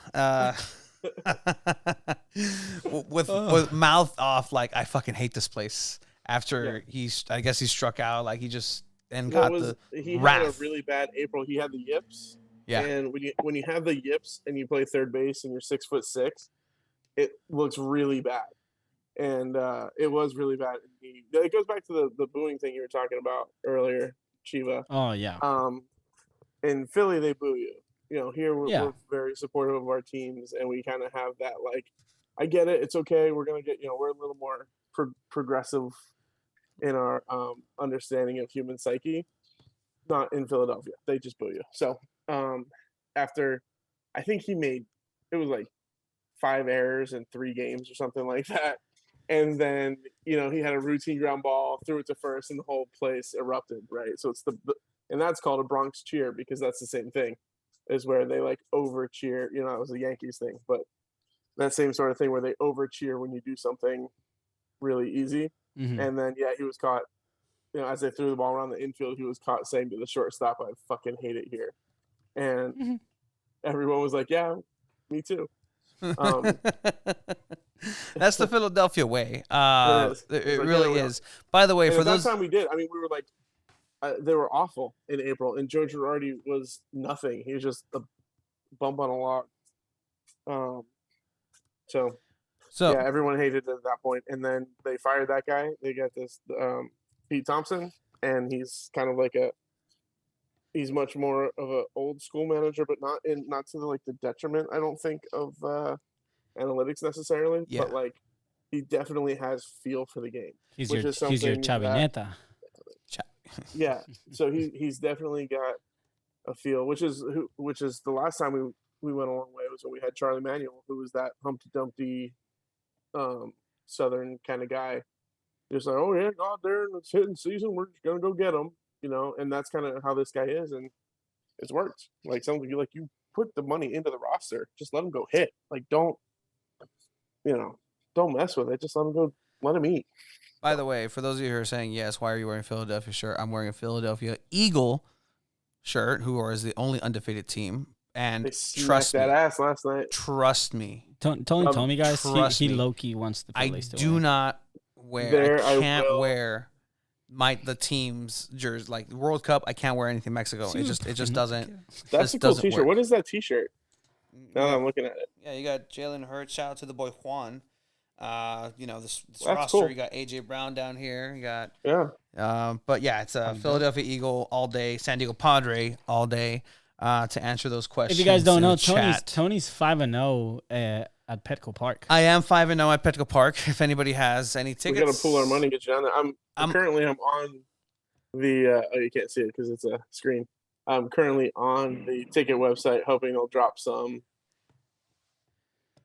With mouth off, like, I fucking hate this place. After I guess he struck out, like he just got the he wrath. had a really bad April. He had the yips. Yeah. And when you have the yips and you play third base and you're 6'6", it looks really bad. And it was really bad. It goes back to the booing thing you were talking about earlier, Chiva. Oh yeah. In Philly they boo you. You know, here we're very supportive of our teams, and we kind of have that, like, I get it, it's okay. We're gonna get, we're a little more progressive in our understanding of human psyche. Not in Philadelphia, they just boo you. So after, I think he made, it was like 5 errors in 3 games or something like that, and then he had a routine ground ball, threw it to first, and the whole place erupted. Right, so it's and that's called a Bronx cheer because that's the same thing. Is where they like over cheer, it was a Yankees thing, but that same sort of thing where they over cheer when you do something really easy. Mm-hmm. And then, he was caught, as they threw the ball around the infield, he was caught saying to the shortstop, I fucking hate it here. And everyone was like, yeah, me too. That's the Philadelphia way. It really is. By the way, and for at those that time we did, we were like, they were awful in April, and Joe Girardi was nothing. He was just a bump on a log. So yeah, everyone hated it at that point, and then they fired that guy. They got this Pete Thompson, and he's kind of like he's much more of an old school manager, but not to the detriment, I don't think, of analytics necessarily. Yeah. But like, he definitely has feel for the game. He's which your is something Chavineta. Yeah, so he's definitely got a feel, which is the last time we went a long way was when we had Charlie Manuel, who was that Humpty Dumpty, Southern kind of guy. Just like, oh yeah, go out there and it's hitting season. We're just gonna go get them, and that's kind of how this guy is, and it's worked. Like something like you put the money into the roster, just let him go hit. Like don't mess with it. Just let him go. Let him eat. By the way, for those of you who are saying, yes, why are you wearing a Philadelphia shirt? I'm wearing a Philadelphia Eagle shirt, who is the only undefeated team. And They trust smacked me, that ass last night. trust me, Tony told me, guys, trust he me. low-key wants the I Phillies to do win. not wear, There, I I can't will. wear the team's jersey. Like the World Cup, I can't wear anything Mexico. It just doesn't. That's just a cool doesn't T-shirt. work. What is that T-shirt? Now that Yeah. I'm looking at it. Yeah, you got Jalen Hurts. Shout out to the boy Juan. This That's roster. cool. You got AJ Brown down here. You got Yeah. but yeah, it's a Philadelphia Eagle all day, San Diego Padre all day. To answer those questions. If you guys don't in know, the chat. Tony's 5-0 at Petco Park. I am 5-0 at Petco Park. If anybody has any tickets, We got to pool our money and get you down there. I'm currently on the. You can't see it because it's a screen. I'm currently on the ticket website, hoping they'll drop some.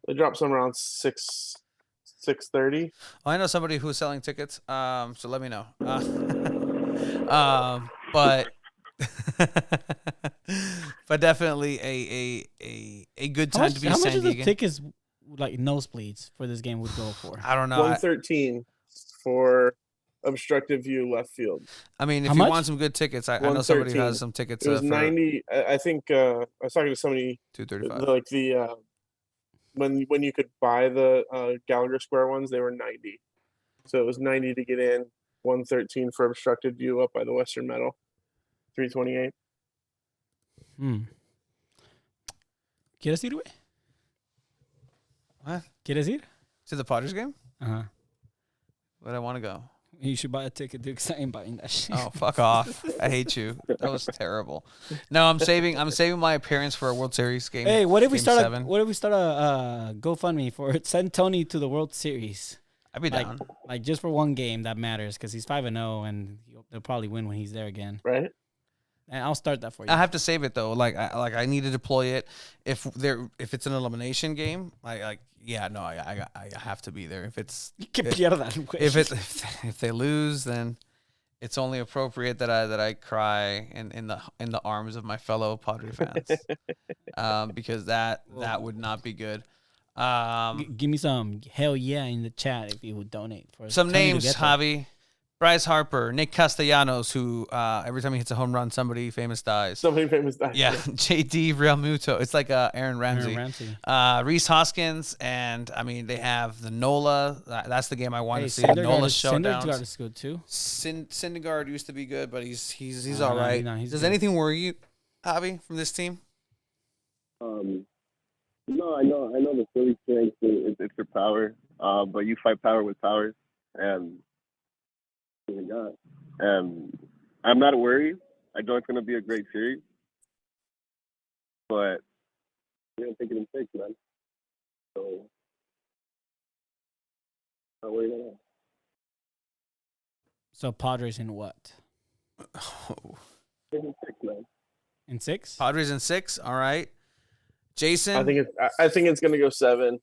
They drop some around 6:30. I know somebody who's selling tickets. So let me know. But but definitely a good time to be how San much of the Diego. tickets, like nosebleeds, for this game would go for? I don't know. 113 for obstructive view left field. I mean, if How you much? want some good tickets, I know somebody who 113. has some tickets. It was For 90. I think I was talking to somebody. $235. Like the when you could buy the Gallagher Square ones, they were 90. So it was 90 to get in, 113 for obstructed view up by the Western Meadow, 328. ¿Quieres ir, güey? What? ¿Quieres ir? To the Padres game? Uh-huh. But I want to go. You should buy a ticket, dude, because I ain't buying that shit. Oh, fuck off. I hate you. That was terrible. No, I'm saving my appearance for a World Series game. Hey, what if we Game start 7. a GoFundMe for send Tony to the World Series? I'd be down. Like just for one game that matters, because he's 5-0 and they'll probably win when he's there again. Right. And I'll start that for you. I have to save it though. I need to deploy it if it's an elimination game. I have to be there. If it's Que pierdan, güey. if they lose, then it's only appropriate that I cry in the arms of my fellow Padre fans, because that would not be good. Give me some hell yeah in the chat if you would donate for Some Tony to names, get there. Javi. Bryce Harper, Nick Castellanos, who every time he hits a home run, somebody famous dies. Somebody famous died. Yeah, JD Realmuto. It's like Aaron Ramsey. Reese Hoskins, and I mean they have the Nola. That's the game I want to see. Nola showdowns. Syndergaard is good too. Syndergaard used to be good, but he's all right. he's Does good. anything worry you, Javi, from this team? No, I know the Phillies strength is their power, but you fight power with power, and I'm not worried. I know it's going to be a great series, but we're going to take it in 6, man. So, not worried at all. So Padres in what? Take it in 6, man. In 6? Padres in 6. All right. Jason. I think it's going to go 7.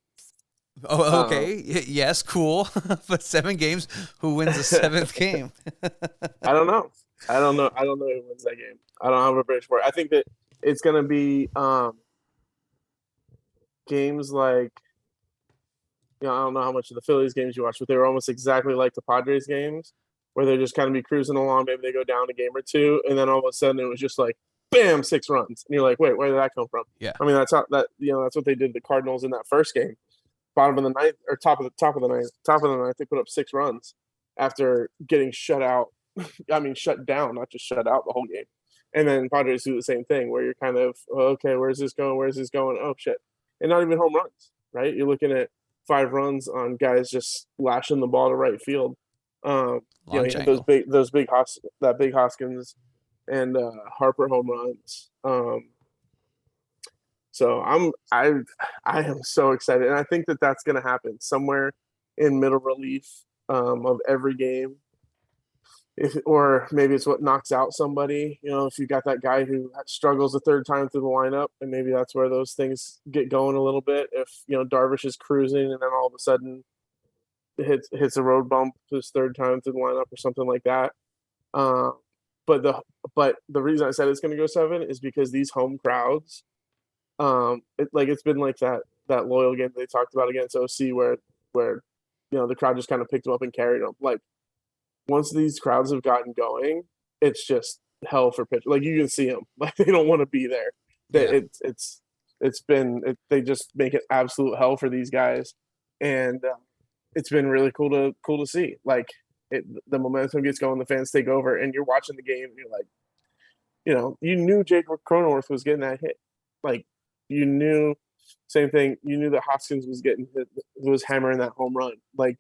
Oh, okay. Yes, cool. But 7 games. Who wins the 7th game? I don't know. I don't know who wins that game. I don't have a bridge for it. I think that it's going to be games like, I don't know how much of the Phillies games you watch, but they were almost exactly like the Padres games, where they're just kind of be cruising along. Maybe they go down a game or two, and then all of a sudden it was just like, bam, 6 runs, and you're like, wait, where did that come from? Yeah. I mean, that's what they did to the Cardinals in that first game. Bottom of the ninth, or top of the ninth, they put up 6 runs after getting shut out. I mean, shut down, not just shut out the whole game. And then Padres do the same thing, where you're kind of, okay, where's this going? Where's this going? Oh shit! And not even home runs, right? You're looking at 5 runs on guys just lashing the ball to right field. You have those big Hoskins and Harper home runs. So I am so excited, and I think that that's going to happen somewhere in middle relief of every game. or maybe it's what knocks out somebody. If you got that guy who struggles the third time through the lineup, and maybe that's where those things get going a little bit. If Darvish is cruising and then all of a sudden hits a road bump his third time through the lineup or something like that. But the reason I said it's going to go 7 is because these home crowds, it's been like that loyal game they talked about against OC where the crowd just kind of picked them up and carried them. Like once these crowds have gotten going, it's just hell for pitch. Like you can see them, like they don't want to be there. Yeah. They just make it absolute hell for these guys, and it's been really cool to see. Like the momentum gets going, the fans take over, and you're watching the game. And you're like, you knew Jake Cronenworth was getting that hit. Like you knew, same thing. You knew that Hoskins was hammering that home run. Like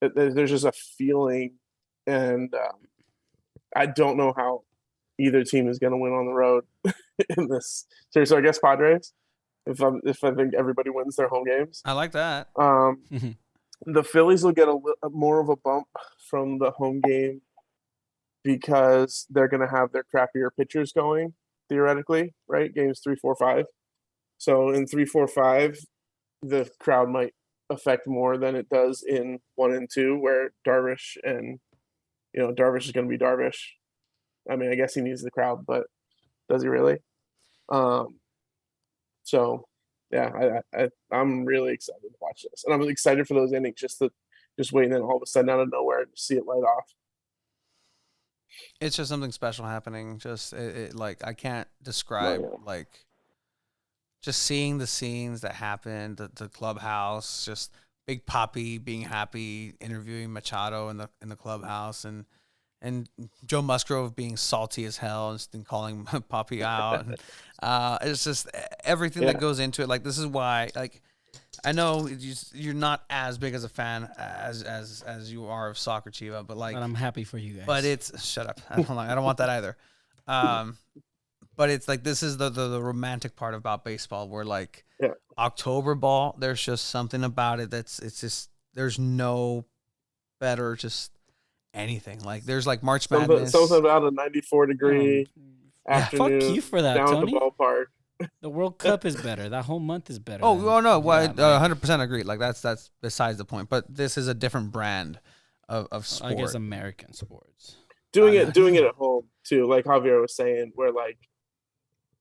there's just a feeling, and I don't know how either team is going to win on the road in this series. So I guess Padres, if I think everybody wins their home games. I like that. The Phillies will get more of a bump from the home game because they're going to have their crappier pitchers going, theoretically, right? Games 3, 4, 5. So in 3, 4, 5, the crowd might affect more than it does in 1 and 2, where Darvish is going to be Darvish. I mean, I guess he needs the crowd, but does he really? So yeah, I'm really excited to watch this, and I'm excited for those innings just waiting, and all of a sudden out of nowhere to see it light off. It's just something special happening. Just like I can't describe like just seeing the scenes that happened, the clubhouse, just Big Papi being happy, interviewing Machado in the clubhouse, and Joe Musgrove being salty as hell and calling Papi out. And, it's just everything that goes into it. Like this is why, like, I know you're not as big as a fan as you are of soccer, Chiva, but like, but I'm happy for you guys. But it's shut up. I don't want that either. But it's like this is the romantic part about baseball, where like October ball, there's just something about it it's just there's no better just anything. Like there's like March Madness. Something about a 94-degree afternoon. Fuck you for that, down Tony. at the ballpark. The World Cup is better. That whole month is better. No, well, 100% agree. Like that's besides the point. But this is a different brand of sport. I guess American sports. Doing it at home too, like Javier was saying, where like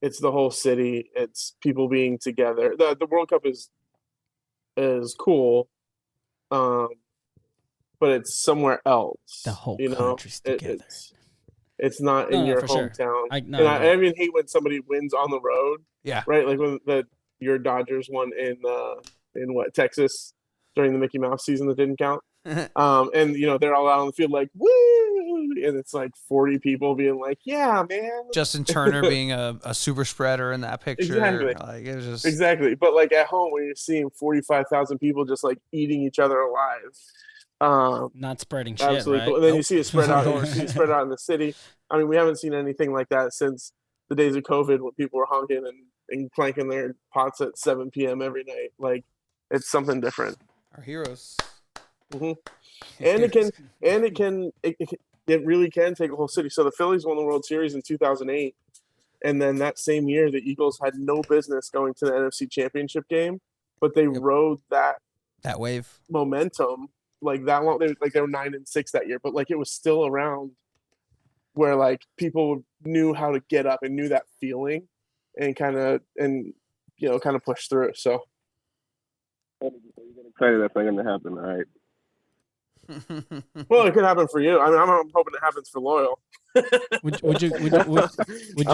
it's the whole city, it's people being together. The World Cup is cool, but it's somewhere else. The whole country's together. It's not in your hometown. Sure. I mean, hate when somebody wins on the road. Yeah. Right. Like when your Dodgers won in Texas during the Mickey Mouse season that didn't count. And they're all out on the field like woo, and it's like 40 people being like, yeah, man. Justin Turner being a super spreader in that picture. Exactly. Like it was just exactly. But like at home, when you're seeing 45,000 people just like eating each other alive. Not spreading shit, absolutely right? cool. And then you see it spread out. You see it spread out in the city. I mean, we haven't seen anything like that since the days of COVID, when people were honking and clanking their pots at 7 p.m. every night. Like it's something different. Our heroes. Mm-hmm. And it really can take a whole city. So the Phillies won the World Series in 2008, and then that same year the Eagles had no business going to the NFC Championship game, but they rode that wave momentum like that long. They were 9-6 that year, but like it was still around, where like people knew how to get up and knew that feeling, and kind of push through. So excited that's not going to happen. All right. Well, it could happen for you. I mean, I'm hoping it happens for Loyal. Would you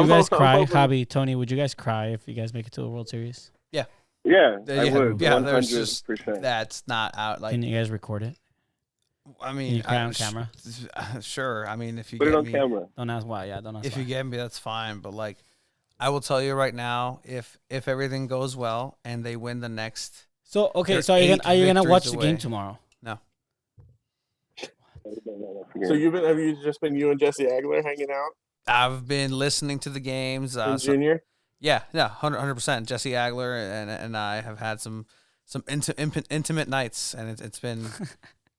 guys cry, Hobby, Tony? Would you guys cry if you guys make it to the World Series? Yeah, I would. Yeah, 100%. there's just that's not out. Like, can you guys record it? I mean, can you cry on camera? Sure. I mean, if you put it on me, camera, don't ask why. Yeah, don't ask. If why. you get me, that's fine. But like, I will tell you right now, if everything goes well and they win the next. So okay, so are you gonna watch the game tomorrow? No. So have you just been you and Jesse Agler hanging out? I've been listening to the games. Junior? Yeah, 100%. Jesse Agler and I have had some intimate nights, and it's been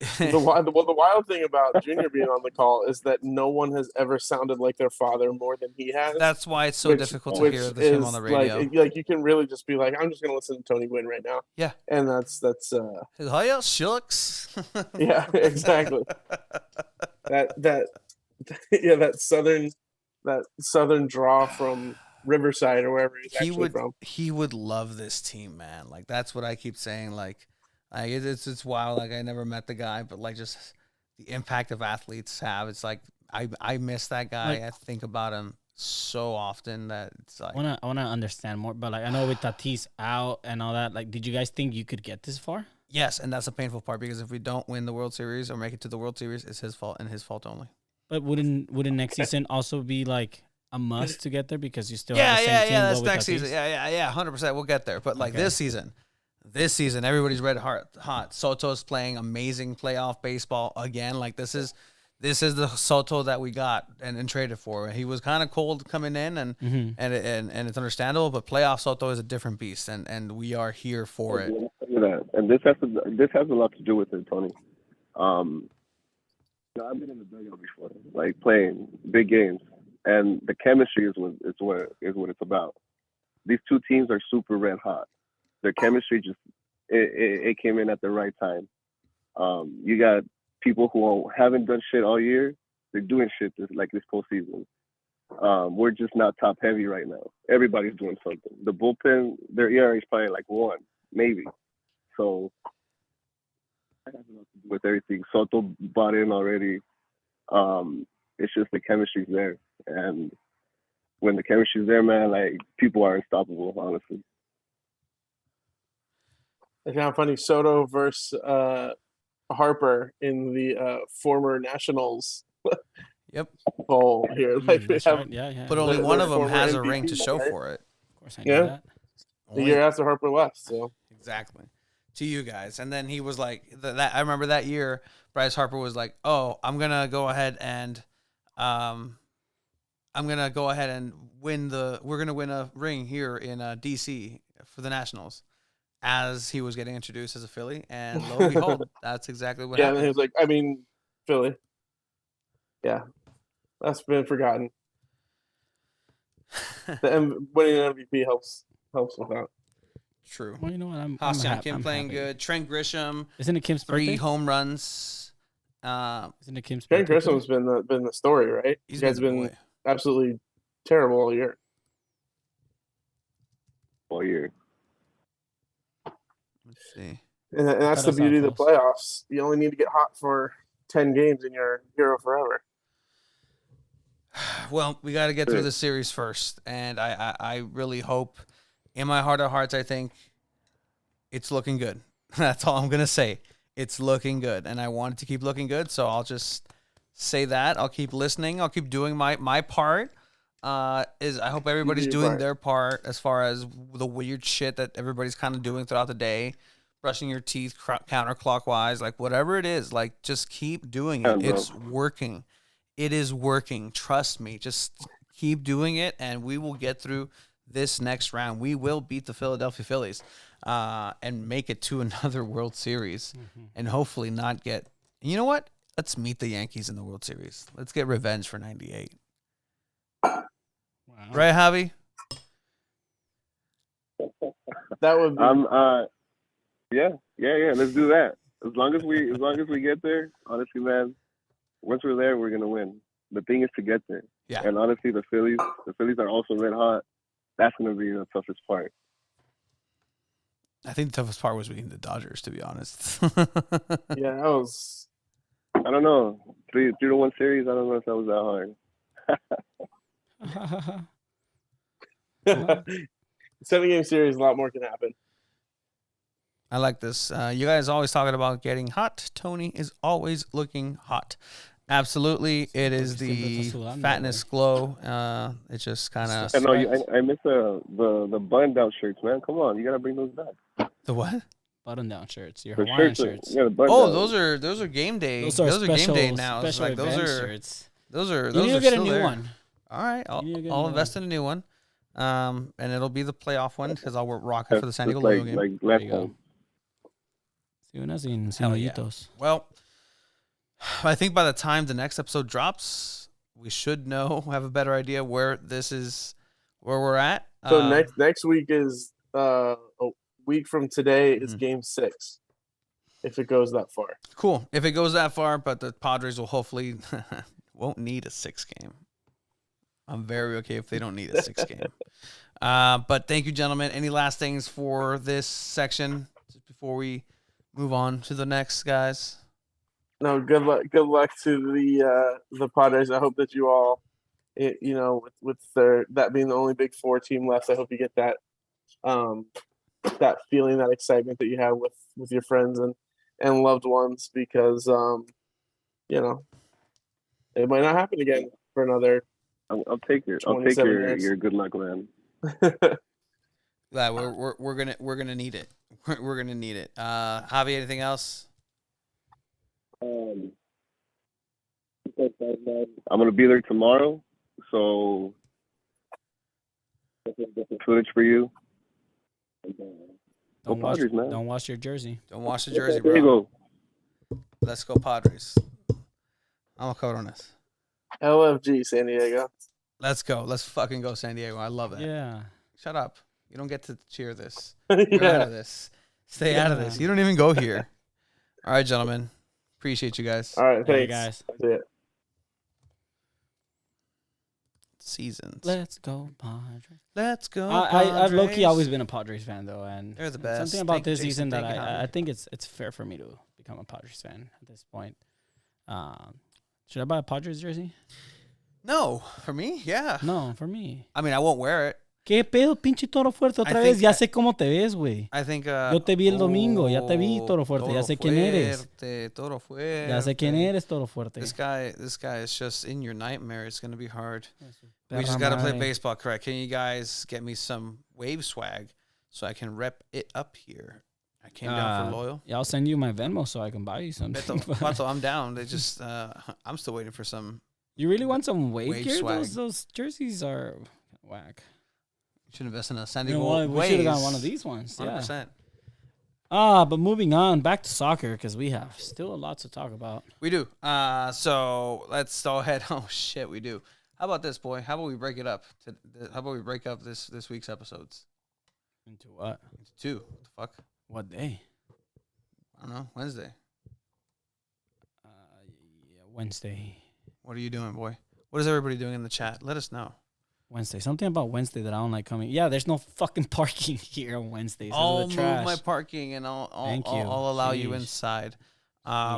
The wild thing about Junior being on the call is that no one has ever sounded like their father more than he has. That's why it's so difficult to hear him on the radio. Like you can really just be like, I'm just gonna listen to Tony Gwynn right now. Yeah, and that's hiya shucks. yeah, exactly. that yeah, that southern draw from Riverside or wherever he's actually from. He would love this team, man. Like that's what I keep saying. Like it's wild. Like I never met the guy, but like just the impact of athletes have. It's like I miss that guy. Like, I think about him so often that it's like I wanna understand more, but like I know with Tatis out and all that, like did you guys think you could get this far? yes, and that's a painful part because if we don't win the World Series or make it to the World Series, it's his fault and his fault only. But wouldn't next season also be like a must to get there because you still have the same team? That's with next Tatis? season. Yeah, 100%. We'll get there. But like this season, everybody's red hot. Soto's playing amazing playoff baseball again. Like this is the Soto that we got and traded for. He was kind of cold coming in, and it's understandable. But playoff Soto is a different beast, and we are here for it. And this has a lot to do with it, Tony. I've been in the dugout before, like playing big games, and the chemistry is what it's about. These two teams are super red hot. Their chemistry it came in at the right time. You got people who haven't done shit all year. They're doing shit this postseason. We're just not top heavy right now. Everybody's doing something. The bullpen, their ERA is probably like 1, maybe. So that has a lot to do with everything. Soto bought in already. It's just the chemistry's there, and when the chemistry's there, man, like people are unstoppable. Honestly, I found funny Soto versus Harper in the former Nationals. Yep. Poll here, like we have, right. Yeah. But only one of them former has a MVP, ring to show right? for it. Of course I know that. the year after Harper left. So Exactly. To you guys. And then he was like, I remember that year, Bryce Harper was like, oh, I'm going to go ahead and we're going to win a ring here in D.C. for the Nationals as he was getting introduced as a Philly. And lo and behold, that's exactly what yeah, happened. and he was like, I mean, Philly. Yeah, that's been forgotten. Winning an MVP helps with that. True. Well, you know what? I'm Kim playing happy. good. Trent Grisham, Isn't it Kim's 3 birthday? home runs. Isn't it Kim's Trent birthday? Grisham's been the story, right? He's You guys been the been boy. absolutely terrible all year. all year. Let's see. And that's the us beauty of the close. playoffs. You only need to get hot for 10 games and you're hero forever. Well, we got to get through the series first, and I really hope, in my heart of hearts, I think it's looking good. That's all I'm gonna say. It's looking good, and I want it to keep looking good. So I'll just say that. I'll keep listening. I'll keep doing my part. Is I hope everybody's doing their part as far as the weird shit that everybody's kind of doing throughout the day, brushing your teeth counterclockwise, like whatever it is. Like just keep doing it. It's working. It is working. Trust me. Just keep doing it, and we will get through this next round. We will beat the Philadelphia Phillies and make it to another World Series, and hopefully not get. You know what? Let's meet the Yankees in the World Series. Let's get revenge for '98. Wow. Right, Javi? That would be Yeah. Let's do that. As long as we get there, honestly, man. Once we're there, we're gonna win. The thing is to get there. Yeah. And honestly, the Phillies are also red hot. That's gonna be the toughest part. I think the toughest part was beating the Dodgers, to be honest. yeah, that was I don't know. 3-1 series. I don't know if that was that hard. 7-game series, a lot more can happen. I like this. You guys always talking about getting hot. Tony is always looking hot. Absolutely, it is the fatness glow. It just kind of. I know. I miss the button-down shirts, man. Come on, you gotta bring those back. The what? Button-down shirts. Your The Hawaiian shirts. shirts. Yeah, the Oh, button-down. those are game day. Those are game day now. It's special like those event are shirts. those are You those need are to get a still new there. one. All right, I'll invest in a new one. And it'll be the playoff one because I'll rock it for the San Diego Loyal game. Like There last you go. time. Sí, unas sin Hell yeah. hoyitos. Well, I think by the time the next episode drops, we should have a better idea where we're at. So next week is a week from today is Game 6, if it goes that far. Cool. If it goes that far, but the Padres will hopefully won't need a 6 game. I'm very okay if they don't need a 6 game. But thank you, gentlemen. Any last things for this section before we move on to the next, guys? No, good luck. Good luck to the Padres. I hope that you all, with that being the only Big Four team left, I hope you get that that feeling, that excitement that you have with your friends and loved ones, because it might not happen again for another. I'll take your good luck, man. Yeah, we're gonna need it. We're gonna need it. Javi, anything else? I'm gonna be there tomorrow, so different footage for you. Don't Go Padres, man. Don't wash your jersey. Don't wash the jersey, bro. There you go. Let's go Padres. I'm a code on this. LFG San Diego. Let's go. Let's fucking go San Diego. I love that. Yeah. Shut up. You don't get to cheer this. You're out of this. Stay out of this. You don't even go here. All right, gentlemen. Appreciate you guys. All right, Hey, thanks. guys. That's it. Seasons. Let's go Padres. Let's go. I've low-key always been a Padres fan, though, and They're the best. something about this Jason, season that take it, Javi. I think it's fair for me to become a Padres fan at this point. Should I buy a Padres jersey? No, for me, yeah. No, for me. I mean, I won't wear it. ¿Qué pedo, pinche Toro Fuerte? Otra vez, ya sé cómo te ves, güey. I think. Yo te vi el domingo, ya te vi, Toro Fuerte, ya sé quién eres. Toro Fuerte. Ya sé quién eres, Toro Fuerte. This guy is just in your nightmare. It's gonna be hard. We just gotta play baseball correct. Can you guys get me some wave swag so I can rep it up here? I came down for loyal. Yeah, I'll send you my Venmo so I can buy you something. Pato, I'm down. They just I'm still waiting for some. You really want some wave gear? swag. Those jerseys are whack. You should invest in a San You Diego know what? We should have Waves. gotten one of these ones. 100%. Yeah. But moving on, back to soccer, because we have still a lot to talk about. We do. So let's go ahead. Oh shit, we do. How about this, boy? How about we break it up? How about we break up this week's episodes? Into what? Into 2. What the fuck? What day? I don't know. Wednesday. Yeah, Wednesday. What are you doing, boy? What is everybody doing in the chat? Let us know. Wednesday. Something about Wednesday that I don't like coming. Yeah, there's no fucking parking here on Wednesdays. I'll move my parking and I'll allow you Jeez. inside.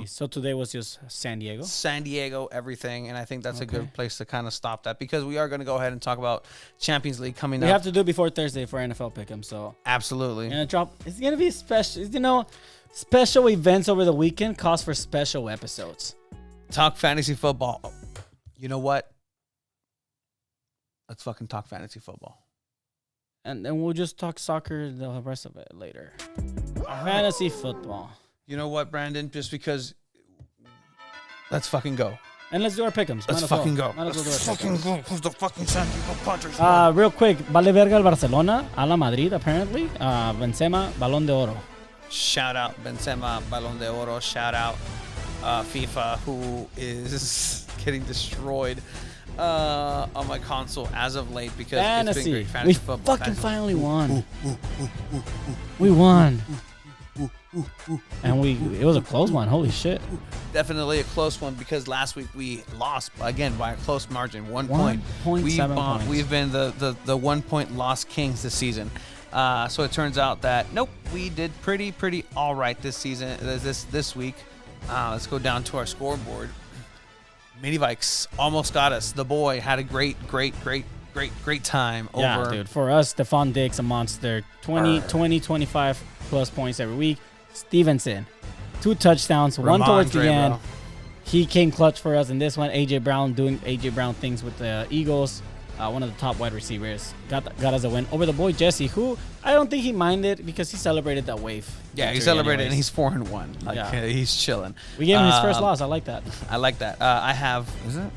So today was just San Diego. San Diego, everything, and I think that's a good place to kind of stop that, because we are going to go ahead and talk about Champions League coming We up. have to do it before Thursday for NFL Pick'em. So Absolutely. gonna drop. It's gonna be special. Special events over the weekend calls for special episodes. Talk fantasy football. You know what? Let's fucking talk fantasy football. And then we'll just talk soccer the rest of it later. Fantasy football. You know what, Brandon? Just because. Let's fucking go. And let's do our pick'ems. Let's fucking go. Might as well do our Let's fucking pick'ems. go. Who's the fucking San Diego Padres? Real quick, vale verga el Barcelona, a la Madrid apparently. Benzema, Balón de Oro. Shout out Benzema, Balón de Oro. Shout out FIFA, who is getting destroyed on my console as of late, because it's been great fantasy We football. fucking finally won. We won. And it was a close one. Holy shit. Definitely a close one, because last week we lost again by a close margin, 1 point. 1.7 points. We've been the 1 point loss kings this season. So it turns out that nope, we did pretty all right this season. This week. Let's go down to our scoreboard. Mini Vikes almost got us. The boy had a great time over. Yeah, dude. For us, Stephon Diggs, a monster. 20, 25 plus points every week. Stevenson, 2 touchdowns, one towards the end. Bro. He came clutch for us in this one. AJ Brown doing AJ Brown things with the Eagles. One of the top wide receivers. Got us a win over the boy Jesse, who I don't think he minded because he celebrated that wave. Yeah, he victory celebrated, and anyways. he's 4-1. Like, Yeah. he's chilling. We gave him his first loss. I like that. I like that. I have. Is it?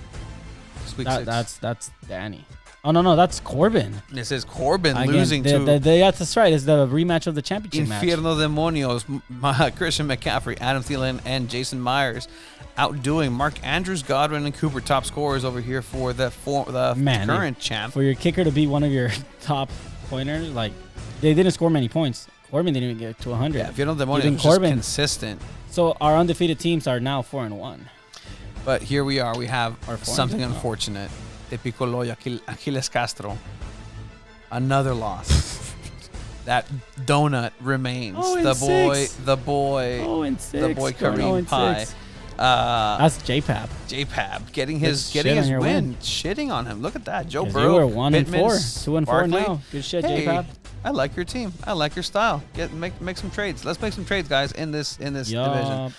This week 6. That's Danny. Oh no, that's Corbin. This is Corbin Again, losing to that's right. It's the rematch of the championship match. Infierno Demonios, Christian McCaffrey, Adam Thielen, and Jason Myers outdoing Mark Andrews, Godwin, and Cooper, top scorers over here for the current champ. For your kicker to be one of your top pointers, like they didn't score many points. Corbin didn't even get to 100. Yeah, Infierno Demonios Even was Corbin. just consistent. So our undefeated teams are now 4-1. But here we are. We have Or 4-2. something unfortunate. De Piccoloyo, Aquiles Castro. Another loss. That donut remains. The boy, 0-6. the boy Going Kareem 0-6. Pie. That's JPAP. JPAB getting his Good shit on your win. Shitting on him. Look at that. Joe 'Cause Burrow. you were 1-4, Pittman, 2-4 Barkley. now. Good shit, Hey, JPAP. I like your team. I like your style. Make some trades. Let's make some trades, guys, in this division. Yup.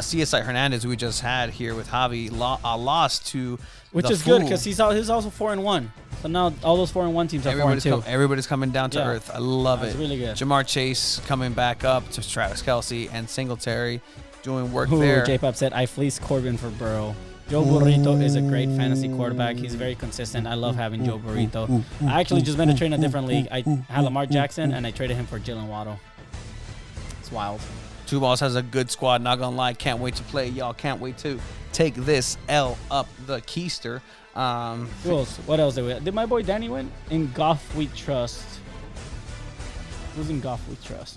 CSI Hernandez, we just had here with Javi, lost to Which the is good Fool. because he's also 4-1. So now all those 4-1 teams are 4-2. Everybody's coming down to Yeah. earth. I love That's it. really good. Jamar Chase coming back up to Travis Kelce and Singletary doing work Ooh, there. J-Pop said, I fleeced Corbin for Burrow. Joe Burrito is a great fantasy quarterback. He's very consistent. I love having Joe Burrito. I actually just made a trade in a different league. I had Lamar Jackson, and I traded him for Jalen Waddle. It's wild. Two Balls has a good squad. Not gonna lie, can't wait to play. Y'all can't wait to take this L up the keister. Who else? What else did we have? Did my boy Danny win? In Goff We Trust. Who's in Goff We Trust?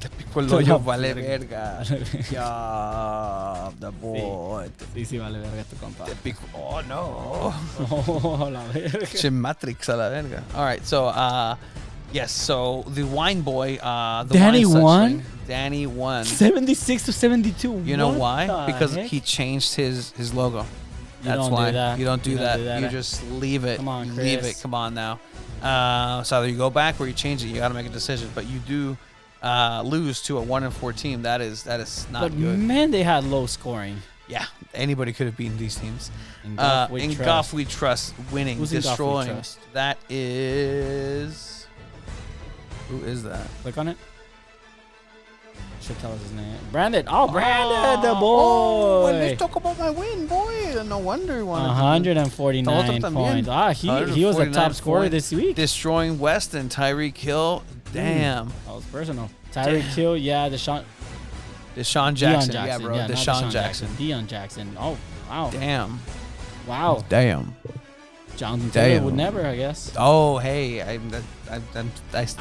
Te Piccoloyo vale verga. Yeah, the boy. Sí, vale verga tu compa. Oh no. Oh, la verga. Che Matrix a la verga. All right, so yes, so the wine boy, the Danny wine won? such thing, Danny won. 76-72. You know What why? the Because heck? he changed his logo. You That's don't why. do that. You don't do You don't that. do that. You just leave it. Come on, Leave Chris. it. Come on now. So either you go back or you change it. You got to make a decision. But you do lose to a 1-4 team. That is not But good. man, they had low scoring. Yeah, anybody could have beaten these teams. In Goff We in Trust. Goff We Trust, winning, Who's in Goff We destroying. Trust? That is. Who is that? Click on it. Should tell us his name. Brandon. Oh, Brandon, the boy. Let's talk about my win, boy. No wonder he wanted 149 Todos points. también. He was a 149 top scorer points. this week. Destroying Weston, Tyreek Hill. Damn. That was personal. Tyreek Hill, yeah. Deshaun Deion Jackson. Yeah, bro. not Deshaun Jackson. Deion Jackson. Oh, wow. Damn. Wow. Damn. Jonathan Taylor Damn. would never, I guess. Oh, hey. I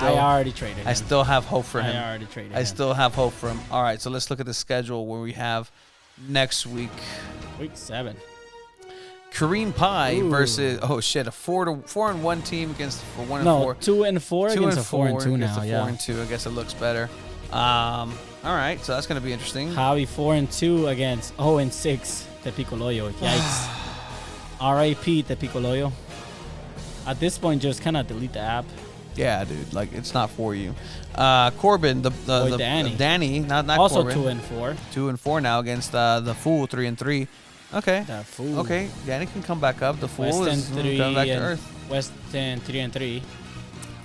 already traded him. I still have hope for him. I already traded him. I still have hope for him. All right, so let's look at the schedule where we have next week. Week 7. Kareem Pie Ooh. versus a 4-1 team against a 1-4. No, 2-4 against a 4-2 now. Against a Yeah. 4-2. I guess it looks better. All right, so that's gonna be interesting. Javi 4-2 against 0-6 Te Piccoloyo. Yikes. R.I.P. Te Piccoloyo. At this point, just kind of delete the app. Yeah, dude, like it's not for you. Corbin, the Danny, not Also Corbin. 2-4. 2-4 now against the Fool, 3-3. Okay. That fool. Okay, Danny can come back up. The Fool Weston is 3 coming back to and earth. Weston 3-3.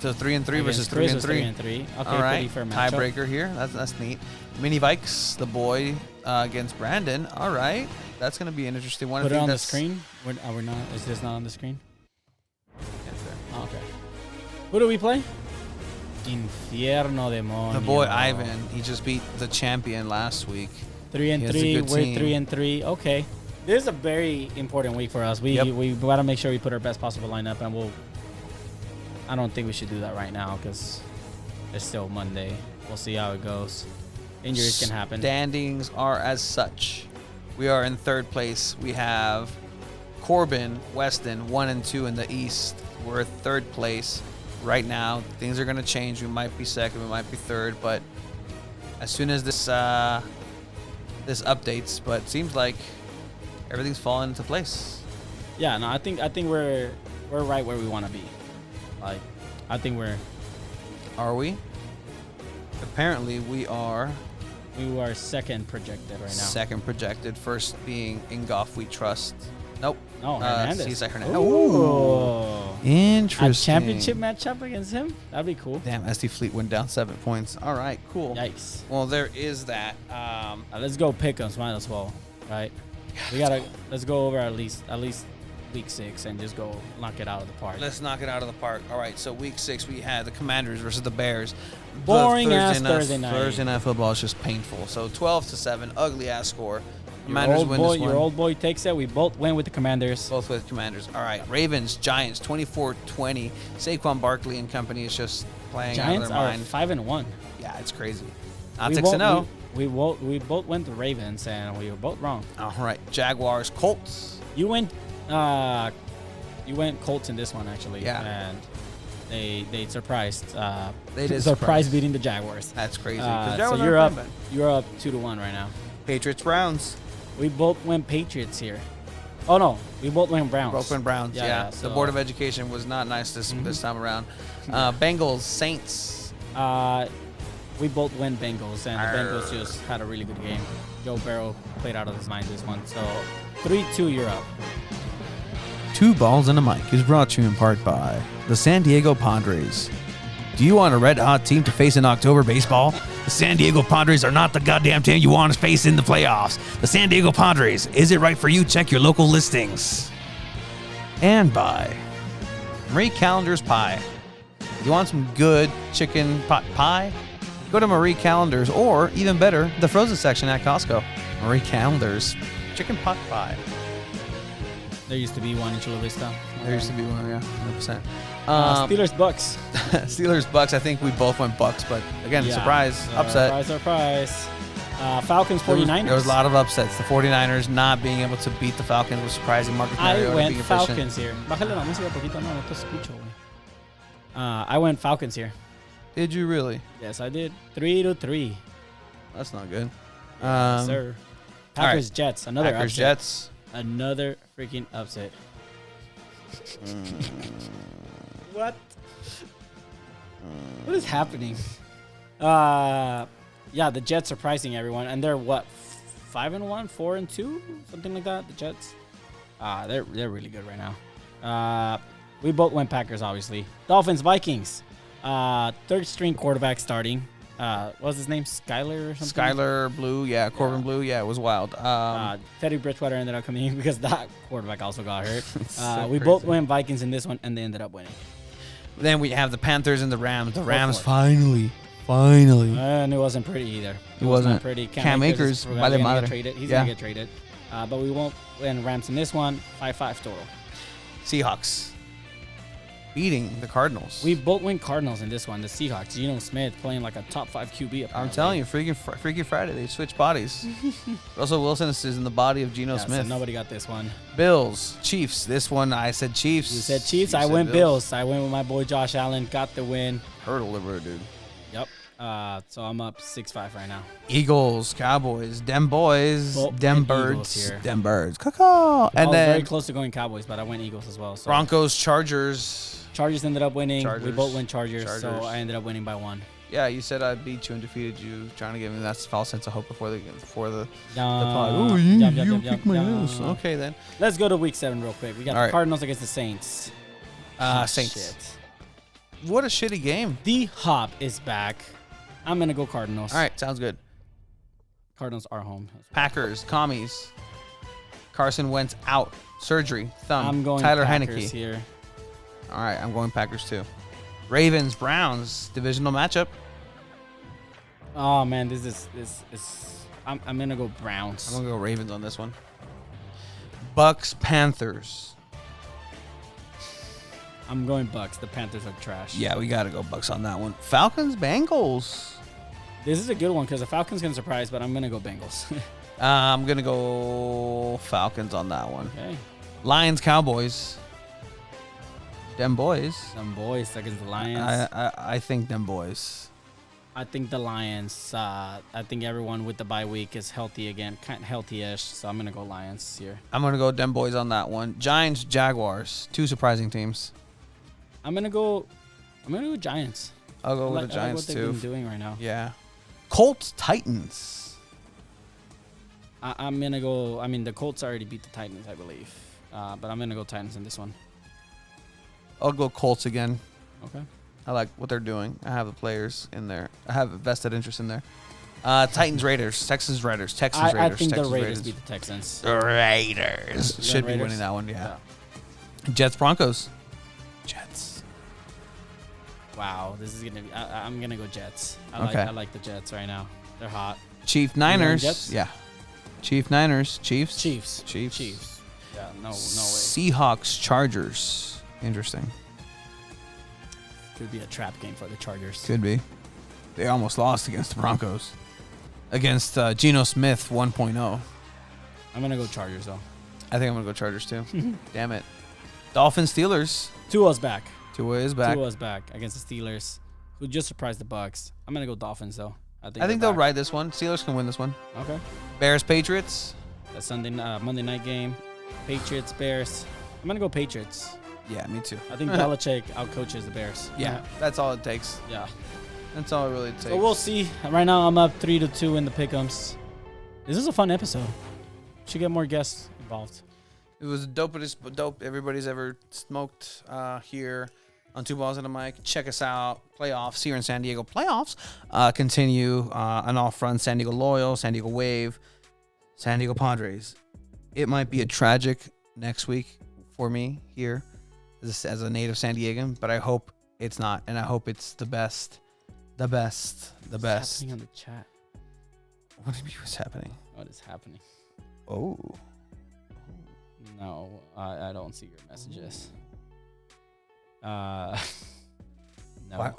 So 3-3 versus Chris was 3-3. 3-3. Okay, All right, pretty fair matchup. tiebreaker here. That's neat. Mini Bikes, the boy against Brandon. All right, that's gonna be an interesting one. Put I it think on the that's- screen. We're not. Is this not on the screen? That's there. Oh, okay. Who do we play? Infierno Demonio. The boy Ivan. He just beat the champion last week. 3-3. He has a good We're team. 3-3. Okay. This is a very important week for us. We gotta make sure we put our best possible lineup, and I don't think we should do that right now because it's still Monday. We'll see how it goes. Injuries can happen. Standings are as such. We are in third place. We have Corbin, Weston, 1 and 2 in the East. We're third place right now. Things are gonna change. We might be second. We might be third. But as soon as this updates, but it seems like everything's falling into place. Yeah. No, I think we're right where we want to be. Like, I think Are we? Apparently, we are we are second projected right now. second projected. First being in Goff We Trust. Nope. No, Hernandez. CSI Hernandez. Ooh. Interesting. A championship matchup against him? That'd be cool. Damn, SD Fleet went down 7 points. All right, cool. Yikes. Well, there is that. Let's go pick 'em, might as well, right? Let's go over at least week 6 and just go knock it out of the park. Let's knock it out of the park. All right, so week 6 we had the Commanders versus the Bears. Boring ass Thursday Thursday night. Thursday night football is just painful. So 12-7, ugly ass score. Your Commanders old win boy, this one. your old boy takes it. We both went with the Commanders. Both with Commanders. All right, Ravens, Giants, 24-20. Saquon Barkley and company is just playing Giants out are of their mind. 5-1. Yeah, it's crazy. Not We 6-0. won't- We both went the Ravens, and we were both wrong. All right, Jaguars, Colts. You went Colts in this one actually. Yeah. And they surprised. They did surprise beating the Jaguars. That's crazy. 'cause So Jaguars you're aren't up. playing You're up 2-1 right now. bad. Patriots, Browns. We both went Patriots here. Oh no, we both went Browns. Brooklyn Browns. Yeah. so, The Board of Education was not nice this time around. Bengals, Saints. We both went Bengals, and the Arr. Bengals just had a really good game. Joe Burrow played out of his mind this one. So 3-2, you're up. Two Balls and a Mic is brought to you in part by the San Diego Padres. Do you want a red-hot team to face in October baseball? The San Diego Padres are not the goddamn team you want to face in the playoffs. The San Diego Padres. Is it right for you? Check your local listings. And by Marie Callender's Pie. You want some good chicken pot pie? Go to Marie Callender's, or even better, the frozen section at Costco. Marie Callender's chicken pot pie. There used to be one in Chula Vista. There used to be one, yeah, 100%. Steelers Bucks. Steelers Bucks. I think we both went Bucks, but again, surprise, upset. Surprise. Falcons 49ers. There was a lot of upsets. The 49ers not being able to beat the Falcons was surprising. Marcus I Mariota went being efficient. Falcons here. Bájale la música poquito, no te escucho, güey. I went Falcons here. Did you really? Yes, I did. 3-3. That's not good. Yes, sir. Packers right. Jets. Another Packers upset. Jets. Another freaking upset. What? What is happening? Yeah, the Jets surprising everyone, and they're what, 5-1, 4-2, something like that. The Jets, they're really good right now. We both went Packers, obviously. Dolphins, Vikings. Third string quarterback starting. What was his name? Skyler or something? Skyler Blue, yeah. Corbin Blue, yeah. It was wild. Teddy Bridgewater ended up coming in because that quarterback also got hurt. So we both went Vikings in this one, and they ended up winning. Then we have the Panthers and the Rams. The Rams for it. finally. And it wasn't pretty either. It wasn't. Not pretty. Cam Akers, is vale gonna get madre. traded. He's Yeah. gonna get traded. But we won't win Rams in this one. 5-5 total. Seahawks beating the Cardinals. We both win Cardinals in this one. The Seahawks. Geno Smith playing like a top 5 QB. I'm telling you, Freaky Friday. They switched bodies. Russell Wilson is in the body of Geno Smith. So nobody got this one. Bills, Chiefs. This one I said Chiefs. You said Chiefs. You I said went Bills. I went with my boy Josh Allen. Got the win. Hurdle liver, dude. Yep. So I'm up 6-5 right now. Eagles, Cowboys, dem boys, Both dem went birds, Eagles here. dem birds. Caw-caw. I And was very then close to going Cowboys, but I went Eagles as well. So Broncos, Chargers. Chargers ended up winning. We Chargers. both went Chargers, so Chargers. I ended up winning by 1. Yeah, you said I beat you and defeated you, trying to give me that false sense of hope before the pod. Yum, Oh, yum, you yum, kicked yum, my yum. ass. Okay then. Let's go to week 7 real quick. We got All the right. Cardinals against the Saints. Saints. Shit. What a shitty game. D Hop is back. I'm gonna go Cardinals. All right, sounds good. Cardinals are home. Packers, commies. Carson Wentz out. Surgery, thumb. I'm going Tyler Packers Heineke. here. All right, I'm going Packers too. Ravens, Browns, divisional matchup. Oh man, this is I'm gonna go I'm Browns. gonna go Ravens on this one. Bucks, Panthers. I'm going Bucks. The Panthers are trash. Yeah, we gotta go Bucks on that one. Falcons, Bengals. This is a good one because the Falcons can surprise, but I'm gonna go Bengals. I'm gonna go Falcons on that one. Okay. Lions, Cowboys. Them boys. Some boys against the Lions. I think them boys. I think the Lions. I think everyone with the bye week is healthy again, kind of healthy-ish. So I'm gonna go Lions here. I'm gonna go them boys on that one. Giants, Jaguars. Two surprising teams. I'm gonna go Giants. I'll go I with like the Giants what they've too. been doing right now. Yeah. Colts, Titans. I'm gonna go. I mean, the Colts already beat the Titans, I believe. But I'm gonna go Titans in this one. I'll go Colts again. Okay. I like what they're doing. I have the players in there. I have a vested interest in there. Titans, Raiders. Texans, Raiders. I think Texans, the Raiders beat the Texans. The Raiders. You Should got be Raiders? winning that one, yeah. Jets Broncos. Jets. Wow, this is gonna be. I'm gonna go Jets. Okay. I like the Jets right now. They're hot. Chief going Niners. Jets? Yeah. Chief Niners. Chiefs. Chiefs. Chiefs. Chiefs. Yeah. No way. Seahawks Chargers. Interesting. Could be a trap game for the Chargers. Could be. They almost lost against the Broncos. Against Geno Smith 1.0. I'm gonna go Chargers though. I think I'm gonna go Chargers too. Damn it. Dolphins Steelers. Tua's back. Tua is back. Tua's back against the Steelers, who just surprised the Bucks. I'm gonna go Dolphins though. I think they'll they're back. ride this one. Steelers can win this one. Okay. Bears Patriots. That Monday night game. Patriots Bears. I'm gonna go Patriots. Yeah, me too. I think Belichick outcoaches the Bears. Yeah, that's all it takes. Yeah. That's all it really takes. So we'll see. Right now I'm up 3-2 in the pick'ems. This is a fun episode. Should get more guests involved. It was the dopest dope everybody's ever smoked here on Two Balls and a Mic. Check us out. Playoffs here in San Diego. Playoffs continue on all fronts. San Diego Loyal, San Diego Wave, San Diego Padres. It might be a tragic next week for me here as a native San Diegan, but I hope it's not, and I hope it's the best. The best. What's happening on the chat? What do you mean what's happening? What is happening? Oh. No, I don't see your messages. No.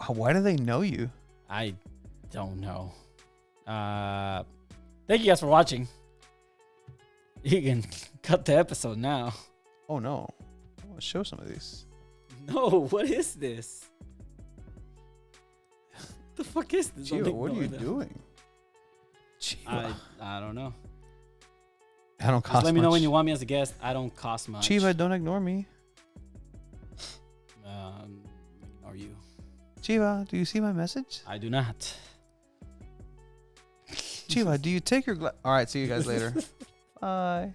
Why do they know you? I don't know. Thank you guys for watching. You can cut the episode now. Oh no. I want to show some of these. No, what is this? The fuck is this? Chiva, what are you doing? Chiva. I don't know. I don't cost Just let me know much. when you want me as a guest. I don't cost much. Chiva, don't ignore me. Ignore you. Chiva, do you see my message? I do not. Chiva, do you take your All right, see you guys later. Bye.